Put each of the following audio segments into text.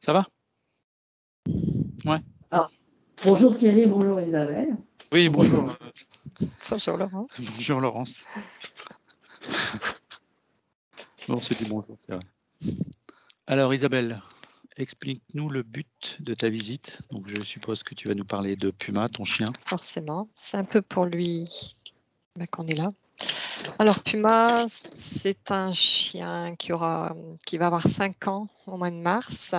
Ça va? Ouais. Alors, bonjour Thierry, bonjour Isabelle. Oui, bonjour. Bonjour Laurence. Bonjour Laurence. On se dit bonjour, c'est vrai. Alors Isabelle, explique-nous le but de ta visite. Donc je suppose que tu vas nous parler de Puma, ton chien. Forcément, c'est un peu pour lui qu'on est là. Alors Puma, c'est un chien qui va avoir 5 ans au mois de mars.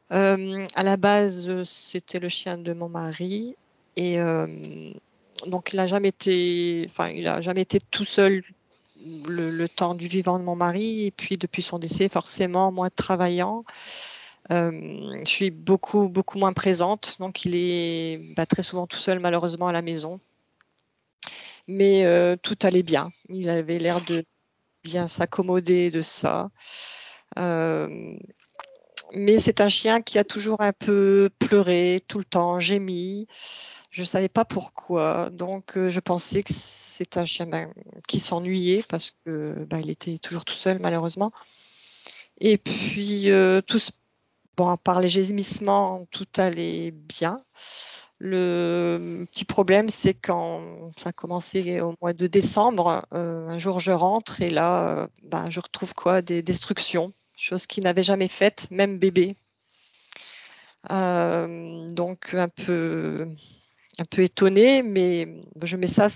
À la base, c'était le chien de mon mari et donc il n'a jamais été tout seul le temps du vivant de mon mari, et puis depuis son décès, forcément, moi travaillant, je suis beaucoup moins présente, donc il est très souvent tout seul malheureusement à la maison. Mais tout allait bien, il avait l'air de bien s'accommoder de ça. Mais c'est un chien qui a toujours un peu pleuré, tout le temps gémi. Je ne savais pas pourquoi, donc je pensais que c'est un chien qui s'ennuyait parce que il était toujours tout seul malheureusement. Et puis à part les gémissements, tout allait bien. Le petit problème, c'est quand ça a commencé au mois de décembre, un jour je rentre et là, je retrouve des destructions, chose qu'il n'avait jamais faite, même bébé. Donc un peu étonnée, mais je mets ça,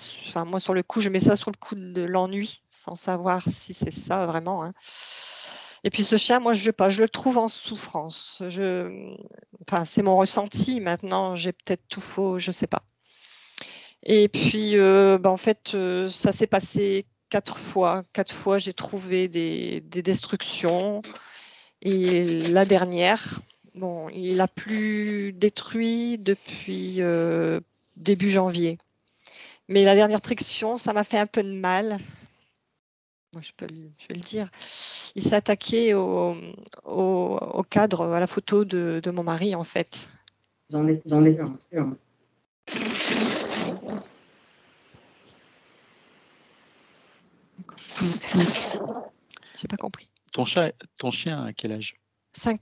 moi sur le coup, je mets ça sur le coup de l'ennui, sans savoir si c'est ça vraiment, hein. Et puis ce chien, moi je le trouve en souffrance. C'est mon ressenti. Maintenant, j'ai peut-être tout faux, je sais pas. Et puis en fait, ça s'est passé 4 fois. 4 fois, j'ai trouvé des destructions. Et la dernière, bon, il a plus détruit depuis début janvier. Mais la dernière destruction, ça m'a fait un peu de mal. Moi, je vais le dire. Il s'est attaqué au cadre, à la photo de mon mari, en fait. J'en ai un. J'ai pas compris. Ton chien à quel âge?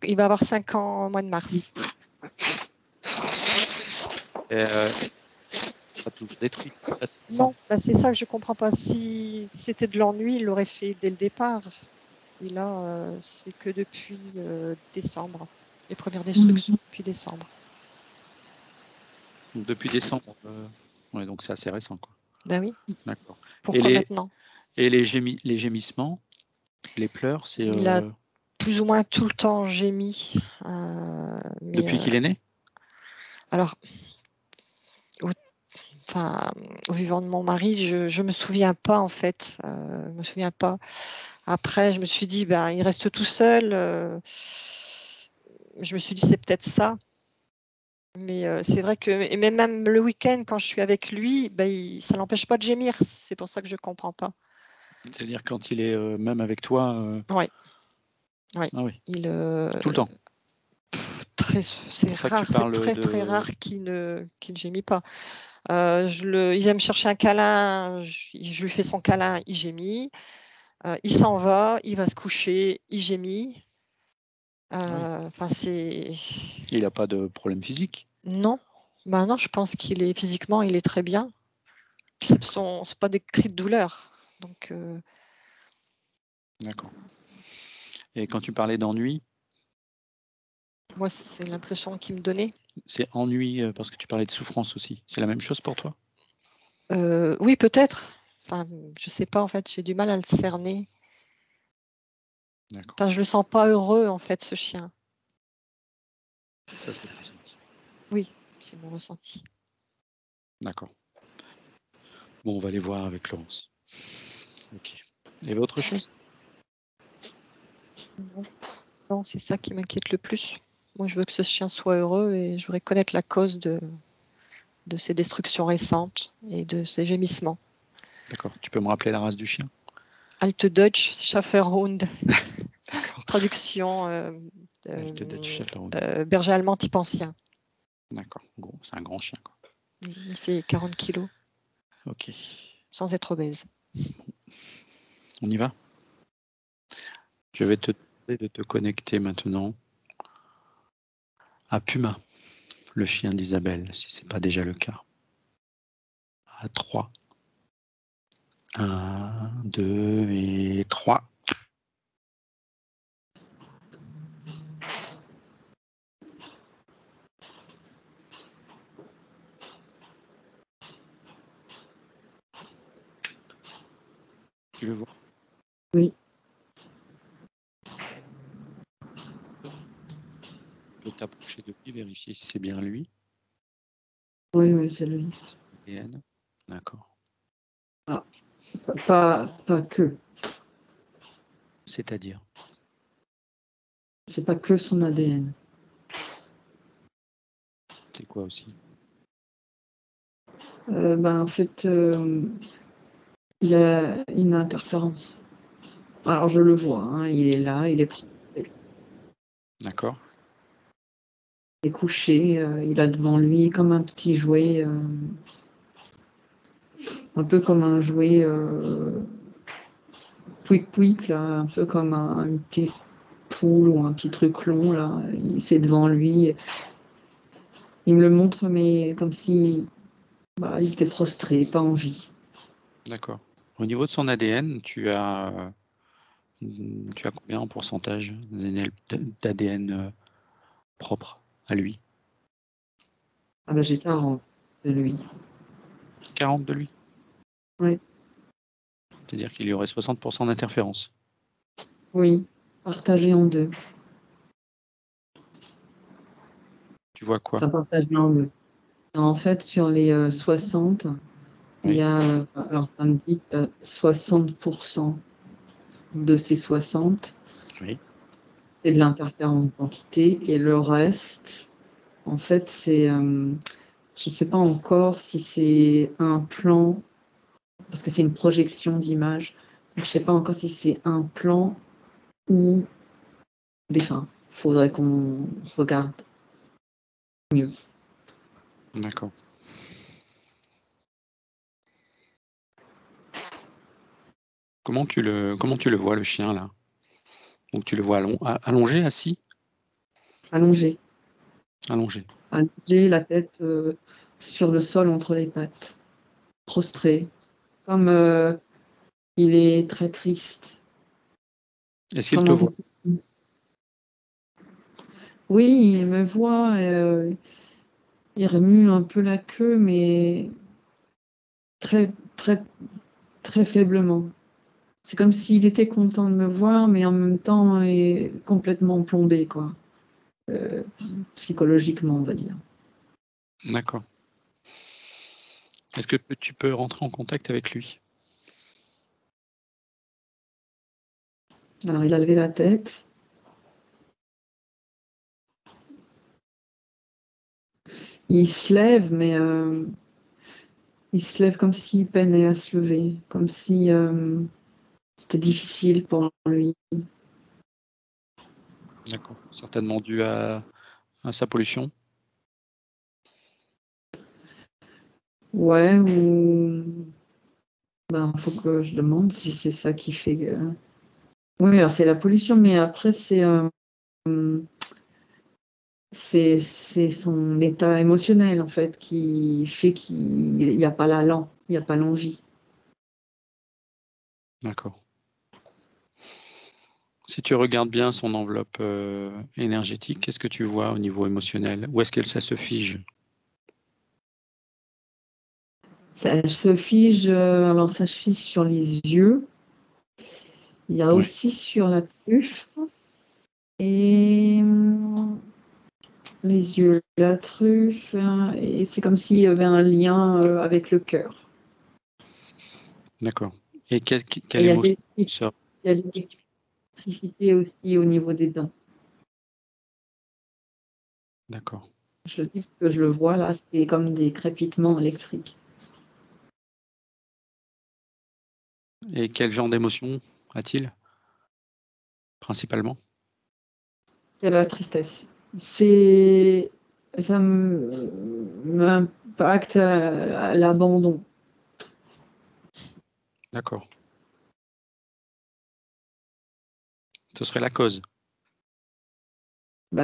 Il va avoir 5 ans au mois de mars. Pas toujours détruit. Non, c'est ça que je comprends pas. Si c'était de l'ennui, il l'aurait fait dès le départ. Et là, c'est que depuis décembre. Les premières destructions depuis décembre. Donc, depuis décembre. Ouais, donc c'est assez récent, quoi. Ben oui. D'accord. Pourquoi maintenant? Et les gémissements, les pleurs, c'est. Il a plus ou moins tout le temps gémi. Depuis qu'il est né? Alors, au vivant de mon mari, je me souviens pas en fait. Je me souviens pas. Après, je me suis dit, il reste tout seul. Je me suis dit, c'est peut-être ça. Mais c'est vrai que et même le week-end, quand je suis avec lui, ça l'empêche pas de gémir. C'est pour ça que je comprends pas. C'est-à-dire quand il est même avec toi. Oui. Ah oui. Il, tout le temps. C'est rare, c'est très rare qu'il ne gémit pas. Il vient me chercher un câlin, je lui fais son câlin, il gémit. Il s'en va, il va se coucher, il gémit. Il n'a pas de problème physique? Non. Non, je pense physiquement, il est très bien. Ce ne sont pas des cris de douleur. Donc, D'accord. Et quand tu parlais d'ennui? Moi, c'est l'impression qu'il me donnait. C'est ennui parce que tu parlais de souffrance aussi. C'est la même chose pour toi? Oui, peut-être. Je sais pas, en fait, j'ai du mal à le cerner. Je le sens pas heureux, en fait, ce chien. Ça, c'est le ressenti. Oui, c'est mon ressenti. D'accord. Bon, on va aller voir avec Laurence. Ok. Il y avait autre chose? Non, c'est ça qui m'inquiète le plus. Moi, je veux que ce chien soit heureux et je voudrais connaître la cause de ces destructions récentes et de ces gémissements. D'accord. Tu peux me rappeler la race du chien? Alte Deutsch Schäferhund. Traduction berger allemand type ancien. D'accord. Gros, c'est un grand chien, quoi. Il fait 40 kilos. Ok. Sans être obèse. On y va? Je vais te demander de te connecter maintenant à Puma, le chien d'Isabelle, si ce n'est pas déjà le cas. À 3. 1, 2 et 3. Tu le vois? Oui. Tu peux t'approcher de lui, vérifier si c'est bien lui. Oui, oui, c'est lui. ADN. D'accord. Pas que. C'est-à-dire? C'est pas que son ADN. C'est quoi aussi? En fait, il y a une interférence. Alors, je le vois, hein, il est là, il est D'accord. couché, il a devant lui comme un petit jouet, un peu comme un jouet pouic-pouic, là, un peu comme une petite poule ou un petit truc long, là. C'est devant lui. Il me le montre, mais comme si il était prostré, pas en vie. D'accord. Au niveau de son ADN, tu as combien en pourcentage d'ADN propre à lui? Ah ben, j'ai 40 de lui. 40 de lui? Oui, C'est-à-dire qu'il y aurait 60% d'interférence. oui, partagé en deux. Tu vois quoi? Enfin, partagé en deux. En fait, sur les 60, il y Oui. a, alors ça me dit que 60% de ces 60, Oui. c'est de l'interférence d'identité, et le reste, en fait, c'est, je ne sais pas encore si c'est un plan, parce que c'est une projection d'image, donc je ne sais pas encore si c'est un plan ou des fins. Il faudrait qu'on regarde mieux. D'accord. Comment tu le vois, le chien, là? Donc tu le vois allongé, assis? Allongé. Allongé. Allongé, la tête sur le sol entre les pattes. Prostré. Comme il est très triste. Est-ce qu'il Comme te en voit? dépression. Oui, il me voit, il remue un peu la queue, mais très, très, très faiblement. C'est comme s'il était content de me voir, mais en même temps, il est complètement plombé, quoi. Euh, Psychologiquement, on va dire. D'accord. Est-ce que tu peux rentrer en contact avec lui? Alors, il a levé la tête. Il se lève, mais il se lève comme s'il peinait à se lever, comme si c'était difficile pour lui. D'accord. Certainement dû à sa pollution? Ouais, ou faut que je demande si c'est ça qui fait. Oui, alors c'est la pollution, mais après c'est son état émotionnel en fait qui fait qu'il n'y a pas l'allant, il n'y a pas l'envie. D'accord. Si tu regardes bien son enveloppe énergétique, qu'est-ce que tu vois au niveau émotionnel? Où est-ce que ça se fige? Ça se fige, alors ça se fige sur les yeux. Il y a Oui. aussi sur la truffe et les yeux, la truffe, hein, et c'est comme s'il y avait un lien avec le cœur. D'accord. Et quelle Et émotion sort? il y a de l'électricité aussi au niveau des dents. D'accord. Je dis que je le vois là, c'est comme des crépitements électriques. Et quel genre d'émotion a-t-il, principalement? C'est la tristesse. Ça m'impacte à l'abandon. D'accord. Ce serait la cause.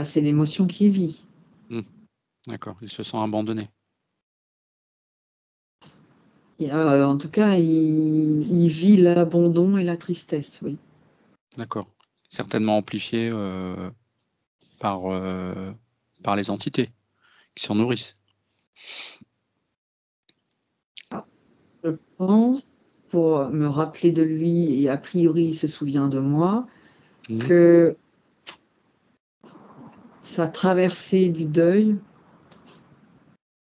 C'est l'émotion qu'il vit. D'accord, il se sent abandonné. Et, en tout cas, il vit l'abandon et la tristesse, oui. D'accord. Certainement amplifié par les entités qui s'en nourrissent. Je pense, pour me rappeler de lui, et a priori il se souvient de moi, que sa traversée du deuil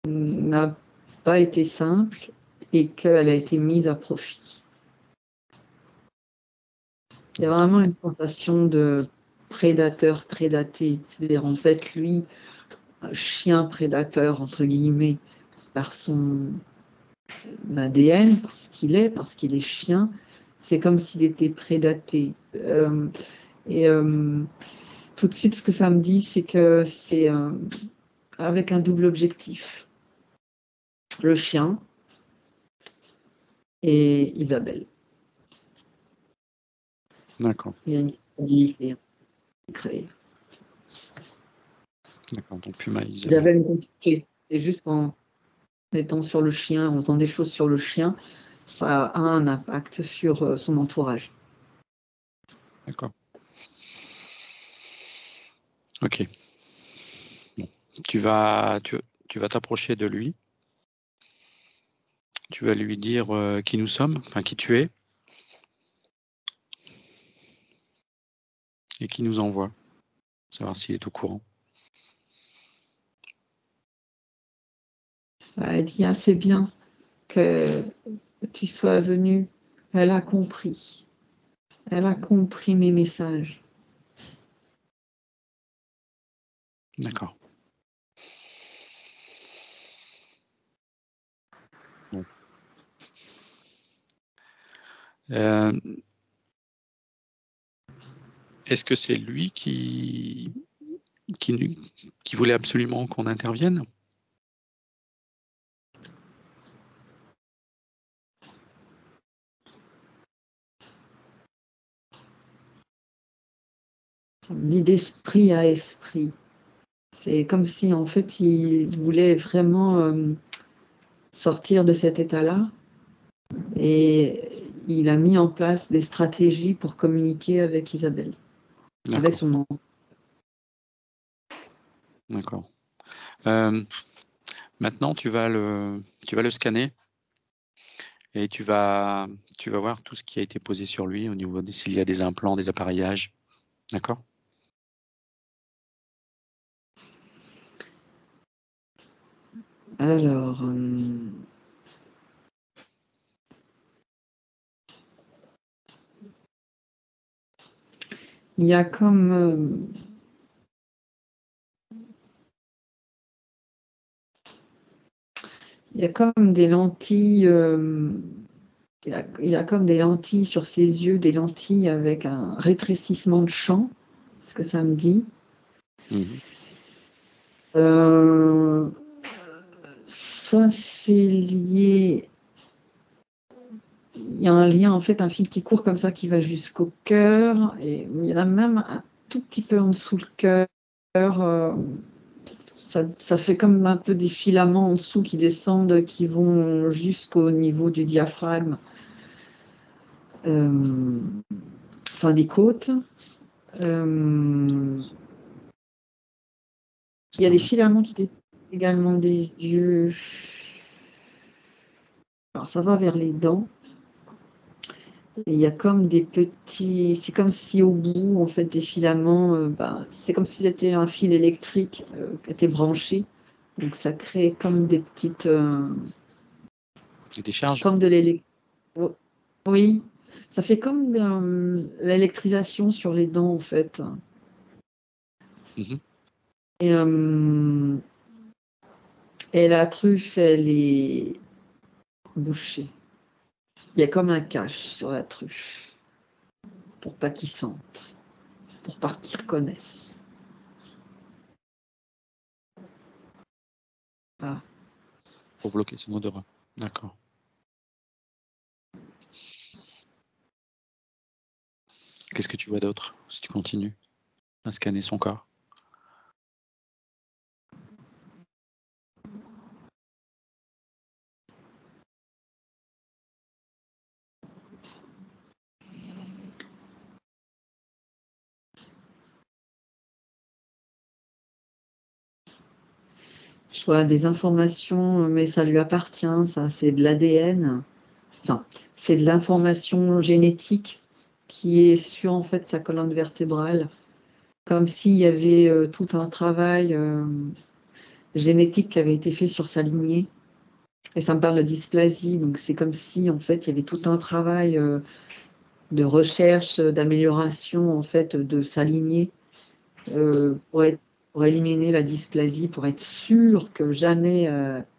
n'a pas été simple et qu'elle a été mise à profit. Il y a vraiment une sensation de prédateur prédaté, c'est-à-dire en fait lui, chien prédateur entre guillemets, par son ADN, parce qu'il est chien, c'est comme s'il était prédaté. Tout de suite, ce que ça me dit, c'est que c'est avec un double objectif. Le chien et Isabelle. D'accord. Il y a une stabilité créée. D'accord, donc Puma et Isabelle. J'avais une compliqué. C'est juste qu'en étant sur le chien, en faisant des choses sur le chien, ça a un impact sur son entourage. D'accord. Ok. Bon. Tu vas t'approcher de lui. Tu vas lui dire qui nous sommes, enfin qui tu es, et qui nous envoie. Savoir s'il est au courant. Elle dit, ah, c'est bien que tu sois venu. Elle a compris. Elle a compris mes messages. D'accord. Bon. Est-ce que c'est lui qui voulait absolument qu'on intervienne? Dit d'esprit à esprit. C'est comme si en fait il voulait vraiment sortir de cet état-là et il a mis en place des stratégies pour communiquer avec Isabelle, avec son nom. D'accord. Maintenant, tu vas le scanner et tu vas voir tout ce qui a été posé sur lui au niveau de s'il y a des implants, des appareillages. D'accord? Alors, il y a comme des lentilles. Il a comme des lentilles sur ses yeux, des lentilles avec un rétrécissement de champ, ce que ça me dit. Ça, c'est lié. Il y a un lien, en fait, un fil qui court comme ça, qui va jusqu'au cœur. Et il y en a même un tout petit peu en dessous le cœur. Ça fait comme un peu des filaments en dessous qui descendent, qui vont jusqu'au niveau du diaphragme. Enfin, des côtes. Il y a des filaments qui descendent également des yeux. Alors, ça va vers les dents. Et il y a comme des petits. C'est comme si au bout, en fait, des filaments, c'est comme si c'était un fil électrique qui était branché. Donc, ça crée comme des petites. Des charges? Comme de l'électricité. Oui, ça fait comme de l'électrisation sur les dents, en fait. Et la truffe, elle est bouchée. Il y a comme un cache sur la truffe pour pas qu'ils sentent, pour pas qu'ils reconnaissent. Ah. Pour bloquer son odorat. D'accord. Qu'est-ce que tu vois d'autre si tu continues à scanner son corps? Je vois des informations, mais ça lui appartient, ça, c'est de l'ADN. Enfin, c'est de l'information génétique qui est sur en fait sa colonne vertébrale, comme s'il y avait tout un travail génétique qui avait été fait sur sa lignée. Et ça me parle de dysplasie, donc c'est comme si en fait il y avait tout un travail de recherche, d'amélioration en fait de sa lignée pour éliminer la dysplasie, pour être sûr que jamais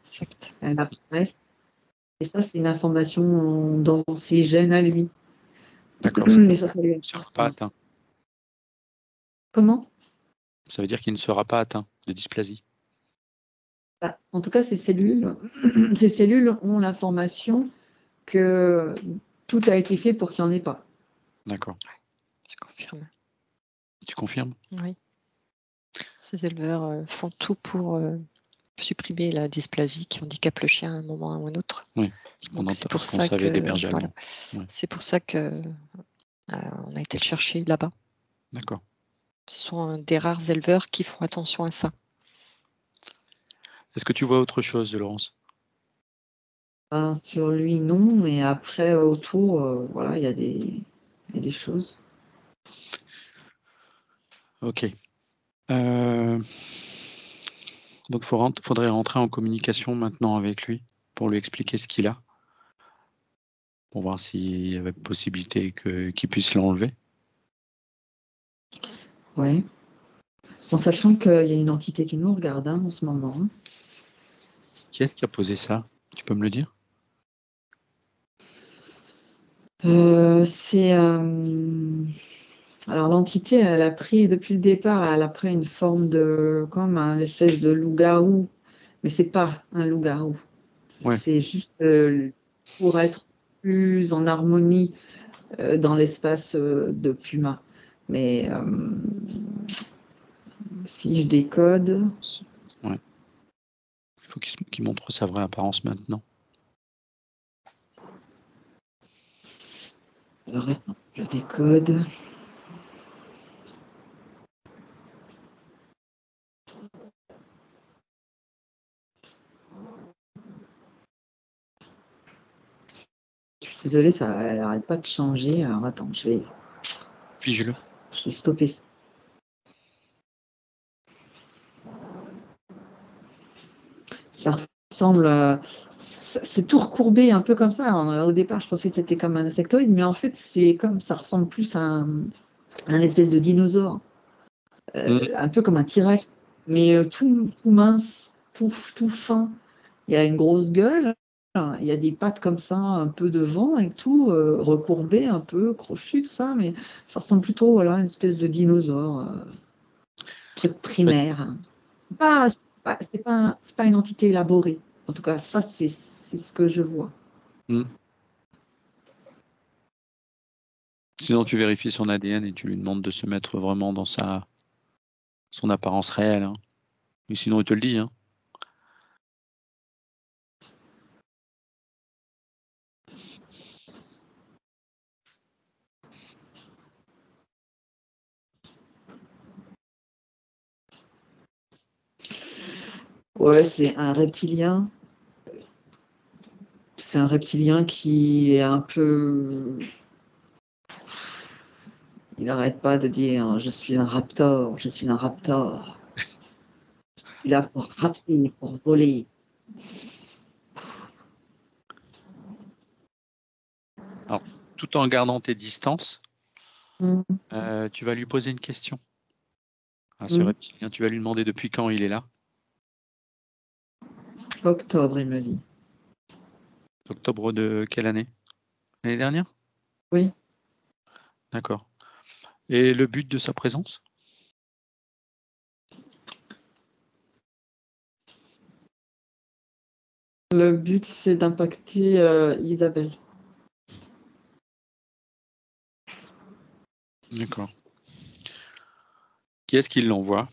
Exact. elle apparaisse. Et ça, c'est une information dans ses gènes à lui. D'accord. Mais ça lui Il ne sera pas atteint. Comment? Ça veut dire qu'il ne sera pas atteint de dysplasie. En tout cas, ces cellules ont l'information que tout a été fait pour qu'il n'y en ait pas. D'accord. Je confirme. Tu confirmes? Oui. Ces éleveurs font tout pour supprimer la dysplasie qui handicape le chien à un moment ou à un autre. Oui. Donc c'est pour ça que voilà. Ouais. C'est pour ça que on a été le chercher là-bas. D'accord. Ce sont des rares éleveurs qui font attention à ça. Est-ce que tu vois autre chose de Laurence? Sur lui, non, mais après, autour, voilà, il y a des choses. Ok. Donc, faudrait rentrer en communication maintenant avec lui pour lui expliquer ce qu'il a, pour voir s'il y avait possibilité qu'il puisse l'enlever. Ouais. En sachant qu'il y a une entité qui nous regarde en ce moment. Qui est-ce qui a posé ça? Tu peux me le dire? C'est alors l'entité, elle a pris depuis le départ, elle a pris une forme de comme un espèce de loup-garou, mais c'est pas un loup-garou. Ouais. C'est juste pour être plus en harmonie dans l'espace de Puma. Mais si je décode. Ouais. Il faut qu'il montre sa vraie apparence maintenant. Alors, attends, je décode. Je suis désolée, elle n'arrête pas de changer. Alors attends, Fige-le. Je vais stopper ça. Ça ressemble, c'est tout recourbé un peu comme ça. Au départ, je pensais que c'était comme un insectoïde, mais en fait, ça ressemble plus à un espèce de dinosaure, un peu comme un T-Rex, mais tout mince, tout fin. Il y a une grosse gueule, il y a des pattes comme ça, un peu devant et tout, recourbé, un peu crochu, tout ça, mais ça ressemble plutôt voilà, à une espèce de dinosaure, truc primaire. C'est pas une entité élaborée. En tout cas, ça, c'est ce que je vois. Sinon, tu vérifies son ADN et tu lui demandes de se mettre vraiment dans son apparence réelle. Hein. Mais sinon, il te le dit. Hein. Ouais, c'est un reptilien. C'est un reptilien qui est un peu. Il n'arrête pas de dire je suis un raptor, je suis un raptor. Je suis là pour rapper, pour voler. Alors, tout en gardant tes distances, tu vas lui poser une question à ce reptilien. Tu vas lui demander depuis quand il est là. Octobre, il me dit. Octobre de quelle année? L'année dernière? Oui. D'accord. Et le but de sa présence? Le but, c'est d'impacter Isabelle. D'accord. Qui est-ce qui l'envoie?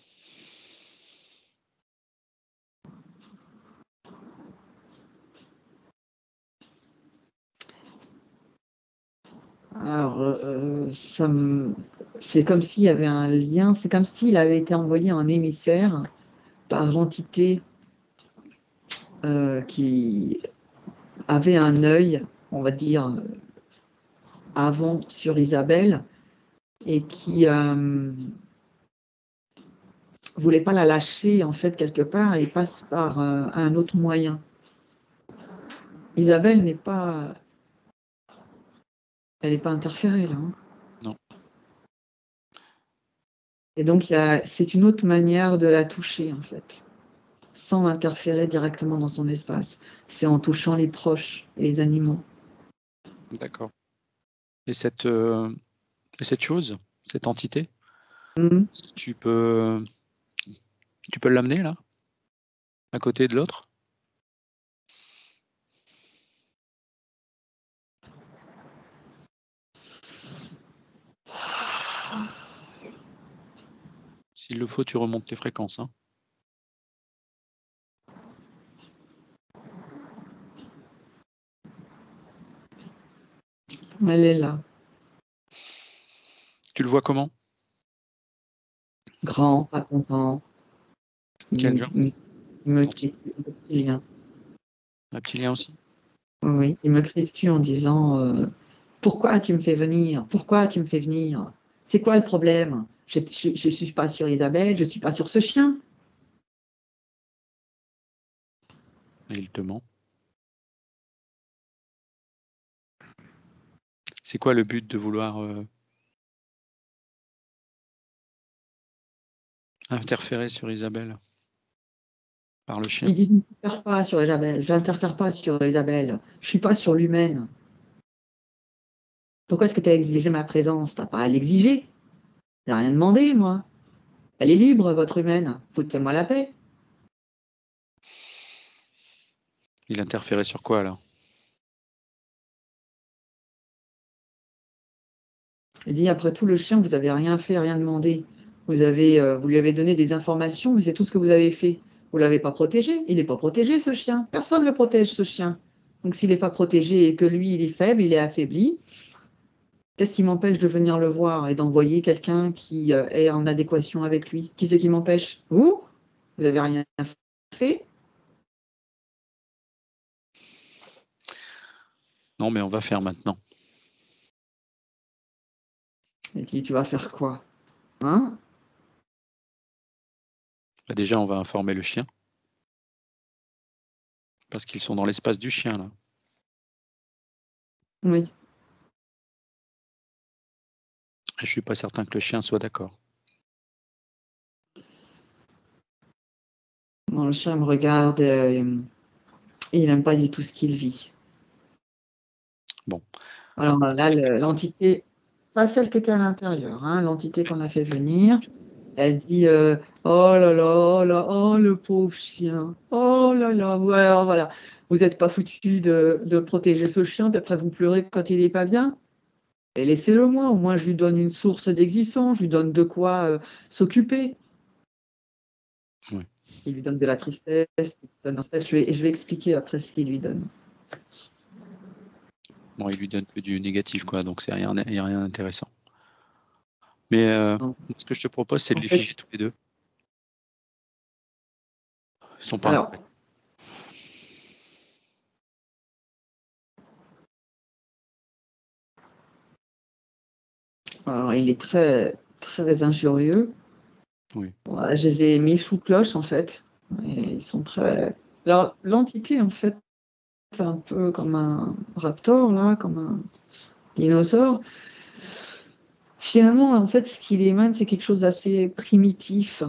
Alors, c'est comme s'il y avait un lien, c'est comme s'il avait été envoyé en émissaire par l'entité qui avait un œil, on va dire, avant sur Isabelle, et qui voulait pas la lâcher, en fait, quelque part, et passe par un autre moyen. Isabelle n'est pas... Elle n'est pas interférée, là. Hein. Non. Et donc, c'est une autre manière de la toucher, en fait, sans interférer directement dans son espace. C'est en touchant les proches et les animaux. D'accord. Et cette chose, cette entité, est-ce que tu peux l'amener là, à côté de l'autre? S'il le faut, tu remontes tes fréquences. Hein. Elle est là. Tu le vois comment? Grand, pas content. Quel genre? Il me crie un petit lien. Un petit lien aussi? Oui, il me crie dessus en disant pourquoi tu me fais venir? Pourquoi tu me fais venir? C'est quoi le problème? Je ne suis pas sur Isabelle, je ne suis pas sur ce chien. Et il te ment. C'est quoi le but de vouloir interférer sur Isabelle par le chien? Il dit je n'interfère pas sur Isabelle, je n'interfère pas sur Isabelle, je ne suis pas sur l'humaine. Pourquoi est-ce que tu as exigé ma présence? Tu n'as pas à l'exiger. Je n'ai rien demandé, moi. Elle est libre, votre humaine. Foutez-moi la paix. Il interférait sur quoi alors? Il dit après tout, le chien, vous n'avez rien fait, rien demandé. Vous lui avez donné des informations, mais c'est tout ce que vous avez fait. Vous ne l'avez pas protégé. Il n'est pas protégé, ce chien. Personne ne le protège, ce chien. Donc s'il n'est pas protégé et que lui, il est faible, il est affaibli, qu'est-ce qui m'empêche de venir le voir et d'envoyer quelqu'un qui est en adéquation avec lui? Qui c'est qui m'empêche? Vous? Vous n'avez rien fait? Non, mais on va faire maintenant. Il dit, tu vas faire quoi? Hein? Bah, déjà, on va informer le chien. Parce qu'ils sont dans l'espace du chien, là. Oui. Et je suis pas certain que le chien soit d'accord. Bon, le chien me regarde et il n'aime pas du tout ce qu'il vit. Bon. Alors là, l'entité, pas celle qui était à l'intérieur, hein, l'entité qu'on a fait venir, elle dit oh là là, oh là, oh le pauvre chien, oh là là, voilà, voilà. Vous n'êtes pas foutu de protéger ce chien, puis après vous pleurez quand il n'est pas bien. Et laissez-le moi, au moins je lui donne une source d'existence, je lui donne de quoi s'occuper. Oui. Il lui donne de la tristesse, en fait, je vais expliquer après ce qu'il lui donne. Bon, il lui donne que du négatif, quoi, donc il n'y a rien d'intéressant. Mais ce que je te propose, c'est de les figer tous les deux. Ils sont pas intéressants. Alors, il est très, très injurieux. Oui. Voilà, je les ai mis sous cloche, en fait. Et ils sont très... Alors, l'entité, en fait, c'est un peu comme un raptor, là, comme un dinosaure. Finalement, en fait, ce qu'il émane, c'est quelque chose d'assez primitif,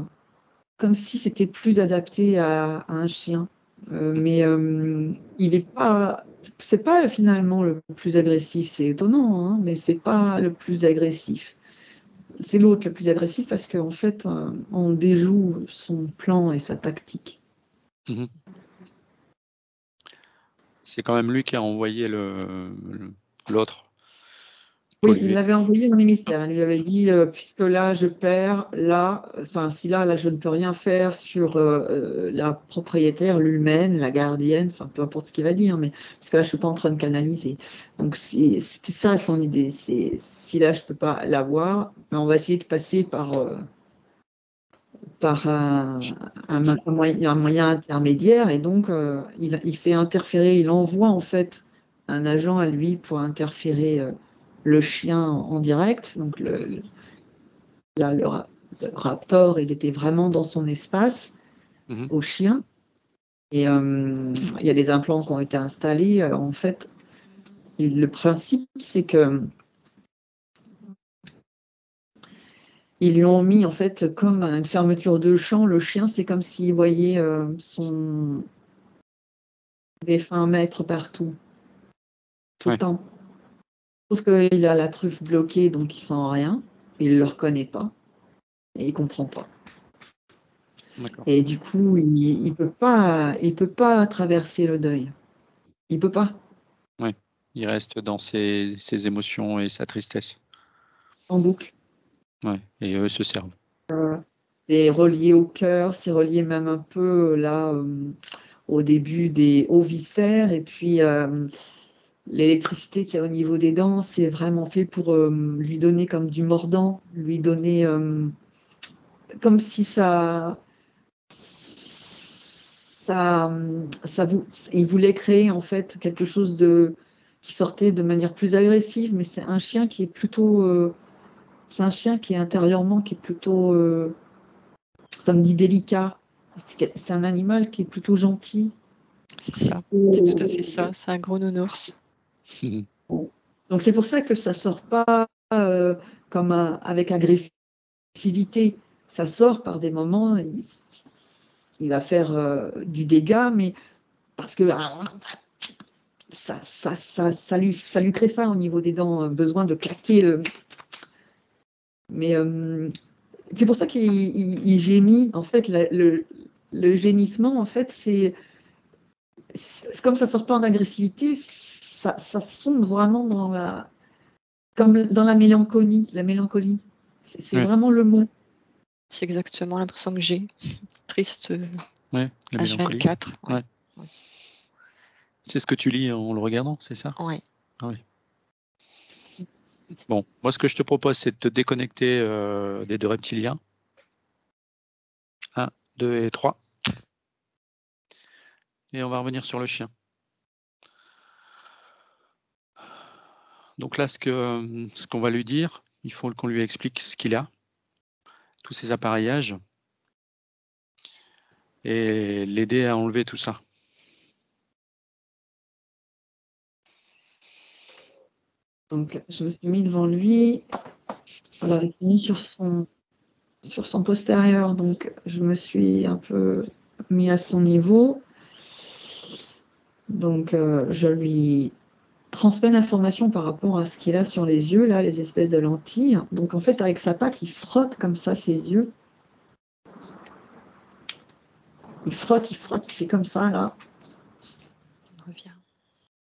comme si c'était plus adapté à un chien. Mais il n'est pas... C'est pas finalement le plus agressif, c'est étonnant, hein, mais c'est pas le plus agressif. C'est l'autre le plus agressif parce qu'en fait, on déjoue son plan et sa tactique. Mmh. C'est quand même lui qui a envoyé l'autre. Oui, il l'avait envoyé dans l'émissaire. Il lui avait dit puisque là je perds, si là je ne peux rien faire sur la propriétaire, l'humaine, la gardienne, enfin peu importe ce qu'il va dire, mais parce que là je suis pas en train de canaliser. Donc c'était ça son idée. C'est si là je peux pas l'avoir, mais on va essayer de passer par par un moyen intermédiaire, et donc il fait interférer, il envoie en fait un agent à lui pour interférer le chien en direct. Donc le raptor, il était vraiment dans son espace au chien. Et il y a des implants qui ont été installés. Alors, en fait, le principe, c'est que ils lui ont mis en fait comme une fermeture de champ. Le chien, c'est comme s'il voyait son défunt maître partout, tout le temps. Sauf qu'il a la truffe bloquée, donc il sent rien. Il ne le reconnaît pas et il comprend pas. Et du coup, il peut pas traverser le deuil. Il peut pas. Ouais. Il reste dans ses émotions et sa tristesse. En boucle. Ouais. Et eux se servent. C'est relié au cœur, c'est relié même un peu là au début aux viscères, et puis l'électricité qu'il y a au niveau des dents, c'est vraiment fait pour lui donner comme du mordant, lui donner comme si il voulait créer en fait quelque chose qui sortait de manière plus agressive, mais c'est un chien qui est plutôt, c'est un chien qui est intérieurement, qui est plutôt, ça me dit délicat. C'est un animal qui est plutôt gentil. C'est ça, c'est tout à fait ça, c'est un gros nounours. Donc c'est pour ça que ça sort pas comme avec agressivité. Ça sort par des moments, il va faire du dégât, mais parce que ça lui crée ça au niveau des dents, besoin de claquer. Mais c'est pour ça qu'il gémit. En fait, le gémissement, en fait, c'est comme ça sort pas en agressivité, ça sonne vraiment comme dans la mélancolie. La mélancolie, c'est vraiment le mot. C'est exactement l'impression que j'ai. Triste. Ouais, la mélancolie. H24. Ouais. Ouais. C'est ce que tu lis en le regardant, c'est ça? Oui. Ah oui. Bon, moi ce que je te propose, c'est de te déconnecter des deux reptiliens. 1, 2 et 3. Et on va revenir sur le chien. Donc là, ce qu'on va lui dire, il faut qu'on lui explique ce qu'il a, tous ses appareillages, et l'aider à enlever tout ça. Donc, je me suis mis devant lui. Alors, il s'est mis sur son postérieur. Donc, je me suis un peu mis à son niveau. Donc, je lui transmets l'information par rapport à ce qu'il a sur les yeux, là, les espèces de lentilles. Donc, en fait, avec sa patte, il frotte comme ça ses yeux. Il frotte, il fait comme ça, là. On revient.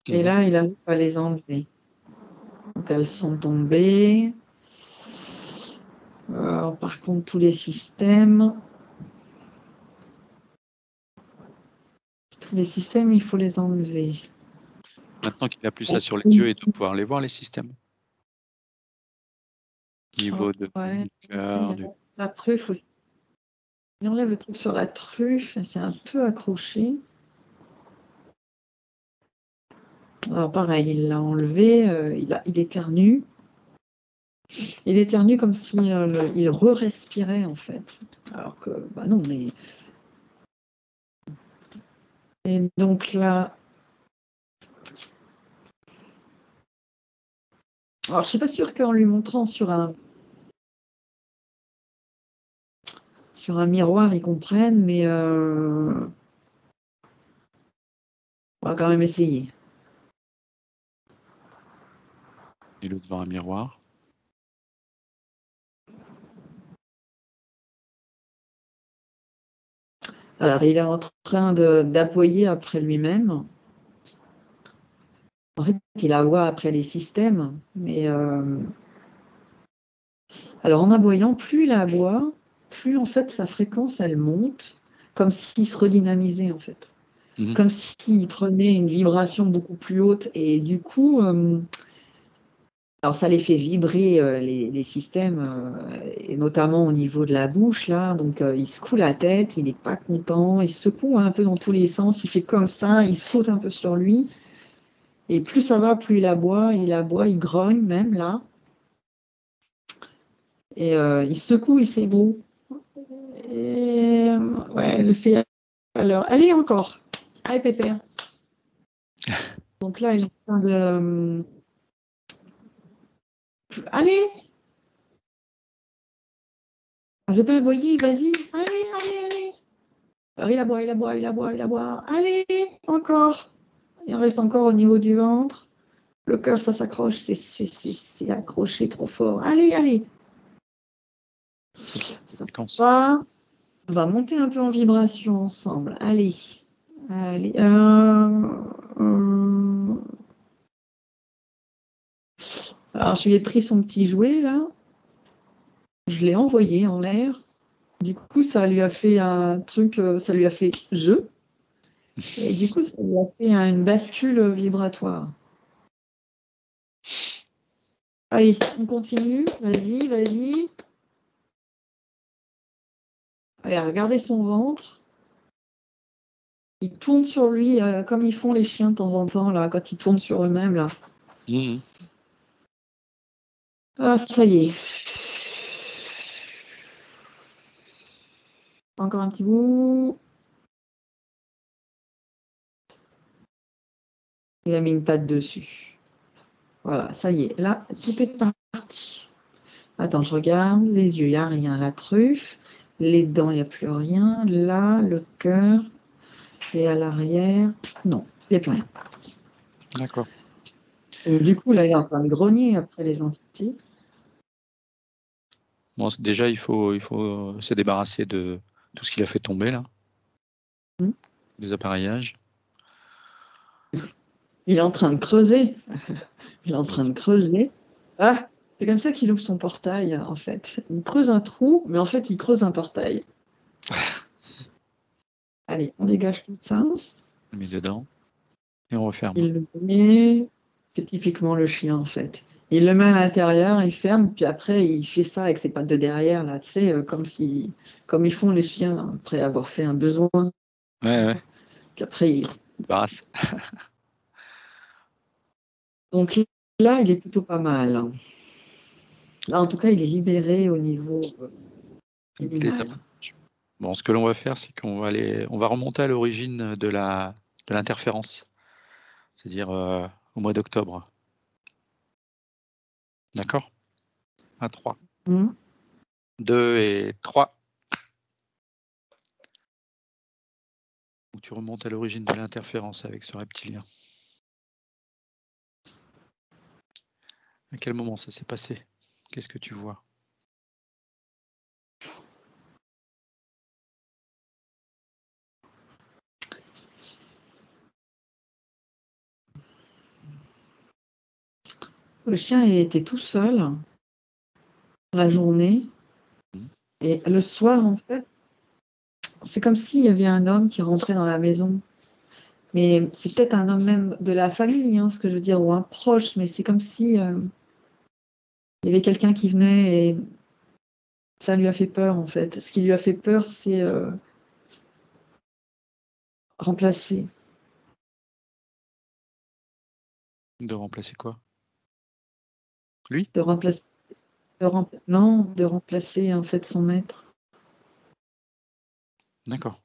Et là, il arrive à les enlever. Donc, elles sont tombées. Par contre, tous les systèmes, il faut les enlever. Maintenant qu'il a plus ça sur les yeux, il doit pouvoir les voir, les systèmes. Niveau de cœur, la truffe aussi. Il enlève le truc sur la truffe, c'est un peu accroché. Alors pareil, il l'a enlevé, il éternue. Il éternue comme si il re-respirait en fait. Alors que, bah non, mais... Et donc là... Alors je suis pas sûre qu'en lui montrant sur un miroir, il comprenne, mais on va quand même essayer. mets-le devant un miroir. Alors, il est en train d'appuyer après lui-même. En fait, il aboie après les systèmes. Mais alors, en aboyant, plus il aboie, plus en fait sa fréquence elle monte, comme s'il se redynamisait en fait. Comme s'il prenait une vibration beaucoup plus haute. Et du coup, Alors, ça les fait vibrer, les systèmes, et notamment au niveau de la bouche, là. Donc, il secoue la tête, il n'est pas content, il secoue un peu dans tous les sens, il fait comme ça, il saute un peu sur lui. Et plus ça va, plus il aboie, il grogne même, là. Et il secoue, il s'ébroue. Et ouais, elle fait alors, allez encore. Allez, Pépère. Donc là, il est en train de. Allez! Je peux aboyer, vas-y. Allez, allez, allez. Alors, il aboie, il aboie, il aboie, il aboie. Allez, encore. Il en reste encore au niveau du ventre. Le cœur, ça s'accroche, c'est accroché trop fort. Allez, allez. Ça va. On va monter un peu en vibration ensemble. Allez. Allez. Alors, je lui ai pris son petit jouet, là. Je l'ai envoyé en l'air. Du coup, ça lui a fait un truc, ça lui a fait jeu. Et du coup, ça lui a fait une bascule vibratoire. Allez, on continue. Vas-y, vas-y. Allez, regardez son ventre. Il tourne sur lui, comme ils font les chiens de temps en temps, là, quand ils tournent sur eux-mêmes, là. Mmh. Ah, ça y est. Encore un petit bout. Il a mis une patte dessus. Voilà, ça y est. Là, tout est parti. Attends, je regarde. Les yeux, il n'y a rien. La truffe. Les dents, il n'y a plus rien. Là, le cœur. Et à l'arrière, non, il n'y a plus rien. D'accord. Et du coup, là, il est en train de grogner après les gentils. Bon, déjà, il faut se débarrasser de tout ce qu'il a fait tomber, là. Des appareillages. Il est en train de creuser. Il est en train de creuser. Ah, c'est comme ça qu'il ouvre son portail, en fait. Il creuse un trou, mais en fait, il creuse un portail. Allez, on dégage tout ça. On le met dedans et on referme. Il le met. C'est typiquement le chien, en fait. Il le met à l'intérieur, il ferme, puis après, il fait ça avec ses pattes de derrière, là, tu sais, comme ils font les chiens après avoir fait un besoin. Ouais. Puis après, il Débarrasse. Donc là, il est plutôt pas mal. Là, en tout cas, il est libéré au niveau animal. Bon, ce que l'on va faire, c'est qu'on va remonter à l'origine de l'interférence, c'est-à-dire au mois d'octobre. D'accord? À 3. 2 et 3. Donc, tu remontes à l'origine de l'interférence avec ce reptilien. À quel moment ça s'est passé? Qu'est-ce que tu vois? Le chien, il était tout seul la journée. Et le soir, en fait, c'est comme s'il y avait un homme qui rentrait dans la maison. Mais c'est peut-être un homme même de la famille, hein, ce que je veux dire, ou un proche, mais c'est comme si il y avait quelqu'un qui venait et ça lui a fait peur, en fait. Ce qui lui a fait peur, c'est remplacer. De remplacer quoi? Lui? De remplacer. Non, de remplacer, en fait, son maître. D'accord.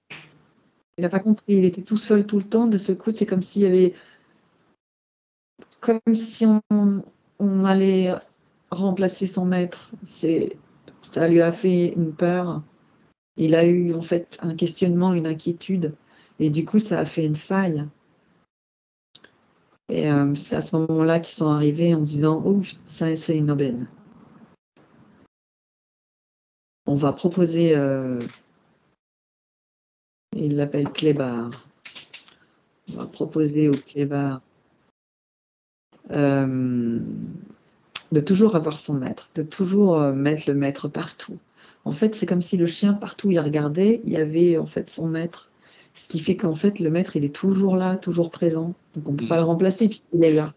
Il n'a pas compris, il était tout seul tout le temps. De ce coup, c'est comme s'il y avait. Comme si on allait remplacer son maître. Ça lui a fait une peur. Il a eu, en fait, un questionnement, une inquiétude. Et du coup, ça a fait une faille. Et c'est à ce moment-là qu'ils sont arrivés en se disant: oh, ça, c'est une aubaine. On va proposer. Il l'appelle Clébar. On va proposer au Clébar de toujours avoir son maître, de toujours mettre le maître partout. En fait, c'est comme si le chien, partout où il regardait, il y avait en fait son maître. Ce qui fait qu'en fait, le maître, il est toujours là, toujours présent. Donc, on ne peut pas le remplacer puisqu'il est là.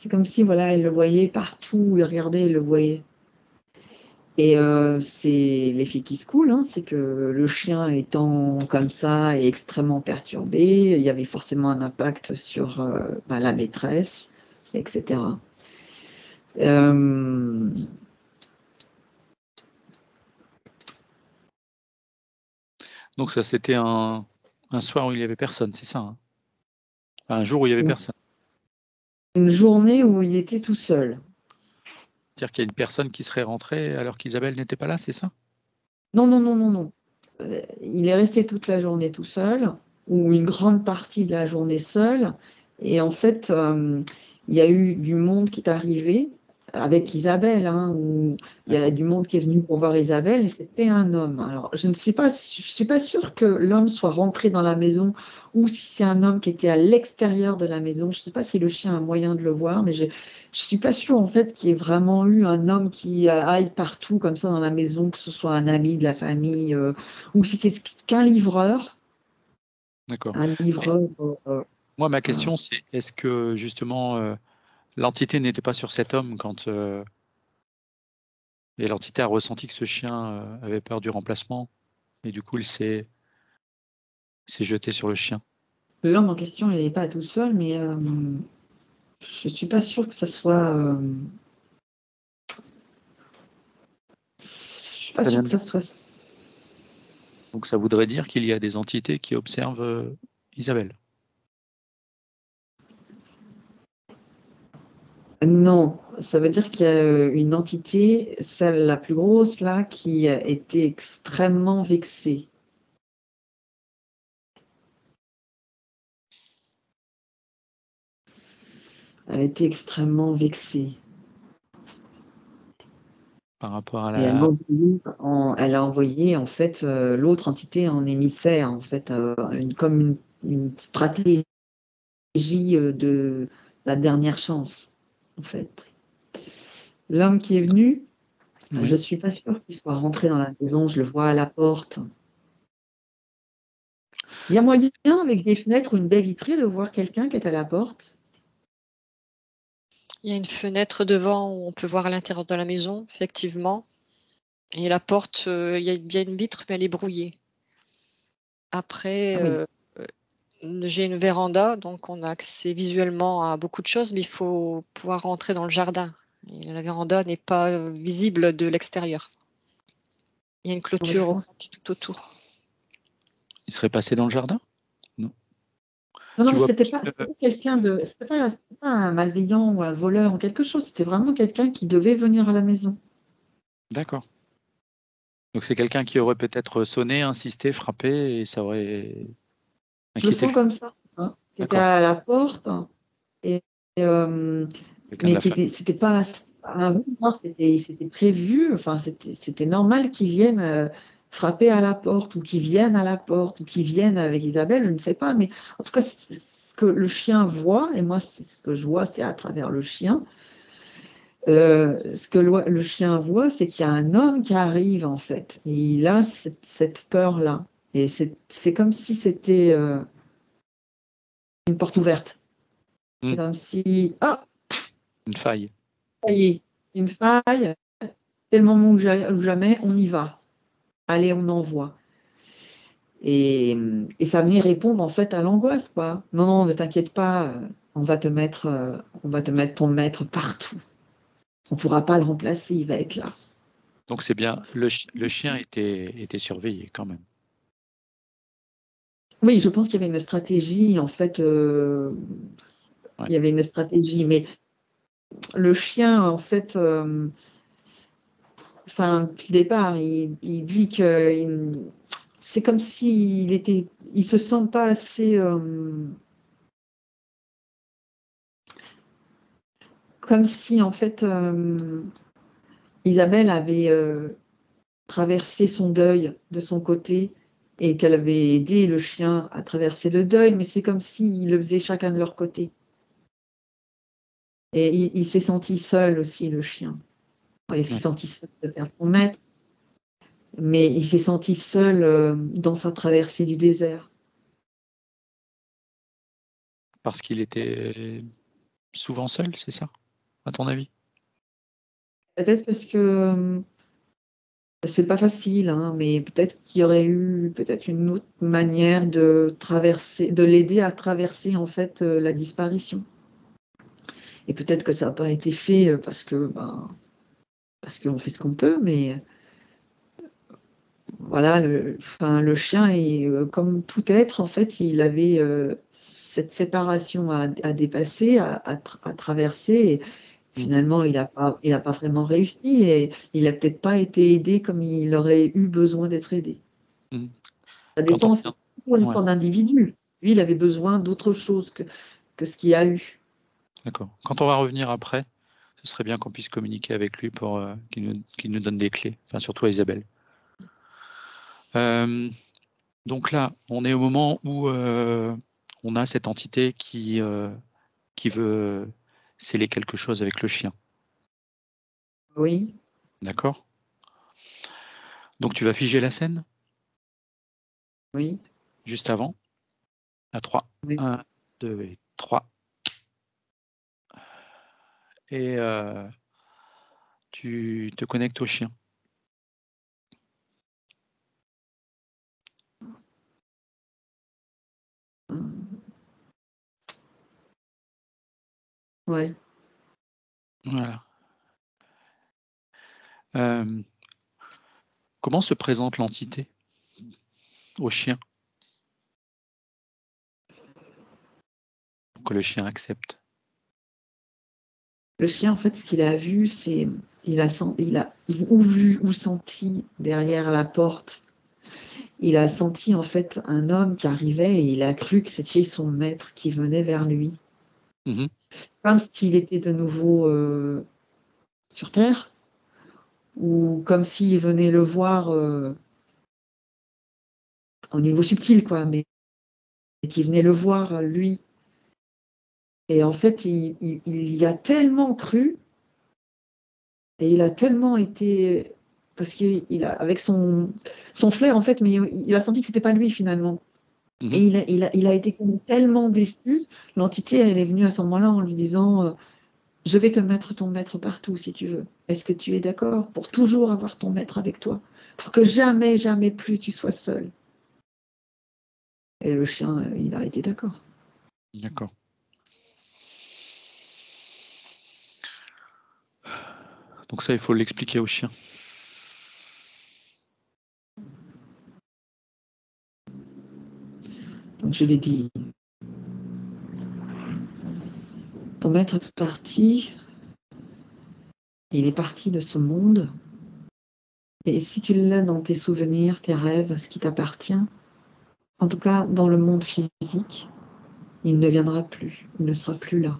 C'est comme si, voilà, il le voyait partout, il regardait, il le voyait. Et c'est l'effet qui se coule, hein, c'est que le chien étant comme ça et extrêmement perturbé, il y avait forcément un impact sur la maîtresse, etc. Euh, Donc ça, c'était un soir où il n'y avait personne, c'est ça, hein? Enfin, un jour où il n'y avait personne. une journée où il était tout seul. C'est-à-dire qu'il y a une personne qui serait rentrée alors qu'Isabelle n'était pas là, c'est ça? Non, non, non, non, non. Il est resté toute la journée tout seul, ou une grande partie de la journée seul. Et en fait, il y a eu du monde qui est arrivé avec Isabelle, hein, où il y a du monde qui est venu pour voir Isabelle, et c'était un homme. Alors, je ne suis pas sûre que l'homme soit rentré dans la maison ou si c'est un homme qui était à l'extérieur de la maison. Je ne sais pas si le chien a moyen de le voir, mais je suis pas sûre en fait qu'il y ait vraiment eu un homme qui aille partout comme ça dans la maison, que ce soit un ami de la famille ou si c'est qu'un livreur. D'accord. Un livreur. Moi, ma question, c'est est-ce que justement l'entité n'était pas sur cet homme quand et l'entité a ressenti que ce chien avait peur du remplacement et du coup il s'est jeté sur le chien. L'homme en question, il n'est pas tout seul, mais je suis pas sûre que ce soit. Je suis pas Ça sûre vient que de- ça soit. Donc ça voudrait dire qu'il y a des entités qui observent Isabelle. Non, ça veut dire qu'il y a une entité, celle la plus grosse là, qui a été extrêmement vexée. Elle a été extrêmement vexée. Par rapport à Et elle a envoyé en fait l'autre entité en émissaire, en fait, comme une stratégie de la dernière chance, en fait. L'homme qui est venu, je Oui. ne suis pas sûre qu'il soit rentré dans la maison, je le vois à la porte. Il y a moyen, avec des fenêtres ou une baie vitrée, de voir quelqu'un qui est à la porte? Il y a une fenêtre devant où on peut voir à l'intérieur de la maison, effectivement. Et la porte, il y a bien une vitre, mais elle est brouillée. Après, Ah oui, j'ai une véranda, donc on a accès visuellement à beaucoup de choses, mais il faut pouvoir rentrer dans le jardin. Et la véranda n'est pas visible de l'extérieur. Il y a une non, mais je clôture pense. tout autour. Il serait passé dans le jardin? Non. Non, non, Tu mais vois c'était plus, pas quelqu'un de. C'était pas un malveillant ou un voleur ou quelque chose, c'était vraiment quelqu'un qui devait venir à la maison. D'accord. Donc c'est quelqu'un qui aurait peut-être sonné, insisté, frappé et ça aurait Je le inquiété le sens chien. comme ça, hein, qui était D'accord. à la porte, et, Quelqu'un de mais la famille. c'était pas un voleur, c'était prévu, enfin, c'était normal qu'ils viennent frapper à la porte, ou qu'ils viennent à la porte, ou qu'ils viennent avec Isabelle, je ne sais pas, mais en tout cas, c'est ce que le chien voit, et moi, c'est ce que je vois, c'est à travers le chien. Ce que le chien voit, c'est qu'il y a un homme qui arrive, en fait. Et il a cette peur-là. Et c'est comme si c'était une porte ouverte. C'est comme si, ah, Une faille. ça y est, une faille, c'est le moment où jamais, on y va. Allez, on envoie. Et ça venait répondre, en fait, à l'angoisse, quoi. Non, non, ne t'inquiète pas, on va te mettre ton maître partout. On ne pourra pas le remplacer, il va être là. Donc c'est bien, le chien était surveillé quand même. Oui, je pense qu'il y avait une stratégie, en fait, Ouais. il y avait une stratégie, mais le chien, en fait, enfin, au départ, il dit que c'est comme il se sent pas assez, comme si, en fait, Isabelle avait traversé son deuil de son côté et qu'elle avait aidé le chien à traverser le deuil, mais c'est comme s'ils le faisaient chacun de leur côté. Et il s'est senti seul aussi, le chien. Il s'est Ouais. senti seul de faire son maître, mais il s'est senti seul dans sa traversée du désert. Parce qu'il était souvent seul, c'est ça, à ton avis? Peut-être parce que c'est pas facile, hein, mais peut-être qu'il y aurait eu peut-être une autre manière de traverser, de l'aider à traverser en fait la disparition. Et peut-être que ça n'a pas été fait parce qu'on fait ce qu'on peut, mais voilà, le chien est comme tout être, en fait, il avait cette séparation à dépasser, à traverser. Et finalement, il a pas vraiment réussi et il n'a peut-être pas été aidé comme il aurait eu besoin d'être aidé. Mmh. Ça Quand on dépend revient pour ouais, l'histoire d'individu. Lui, il avait besoin d'autre chose que ce qu'il y a eu. d'accord. Quand on va revenir après, ce serait bien qu'on puisse communiquer avec lui pour, qu'il nous donne des clés, enfin surtout à Isabelle. Donc là, on est au moment où, on a cette entité qui veut sceller quelque chose avec le chien. Oui, D'accord? Donc tu vas figer la scène, oui, juste avant, à 3. oui. 1, 2 et 3. Et tu te connectes au chien. Ouais. Voilà. Comment se présente l'entité au chien pour que le chien accepte? Le chien, en fait, ce qu'il a vu, c'est il a ou vu ou senti derrière la porte. Il a senti en fait un homme qui arrivait et il a cru que c'était son maître qui venait vers lui. Mmh. Comme s'il était de nouveau sur Terre, ou comme s'il venait le voir au niveau subtil, quoi, mais qu'il venait le voir lui. Et en fait, il y a tellement cru et il a tellement été. Parce qu'il a, avec son flair, en fait, mais il a senti que c'était pas lui finalement. Mmh. Et il a été tellement déçu. L'entité, elle est venue à ce moment-là en lui disant je vais te mettre ton maître partout si tu veux. Est-ce que tu es d'accord pour toujours avoir ton maître avec toi? Pour que jamais, jamais plus tu sois seul. Et le chien, il a été d'accord. D'accord. Donc ça, il faut l'expliquer au chien. Donc je lui ai dit ton maître est parti, il est parti de ce monde. Et si tu l'as dans tes souvenirs, tes rêves, ce qui t'appartient, en tout cas dans le monde physique, il ne viendra plus, il ne sera plus là.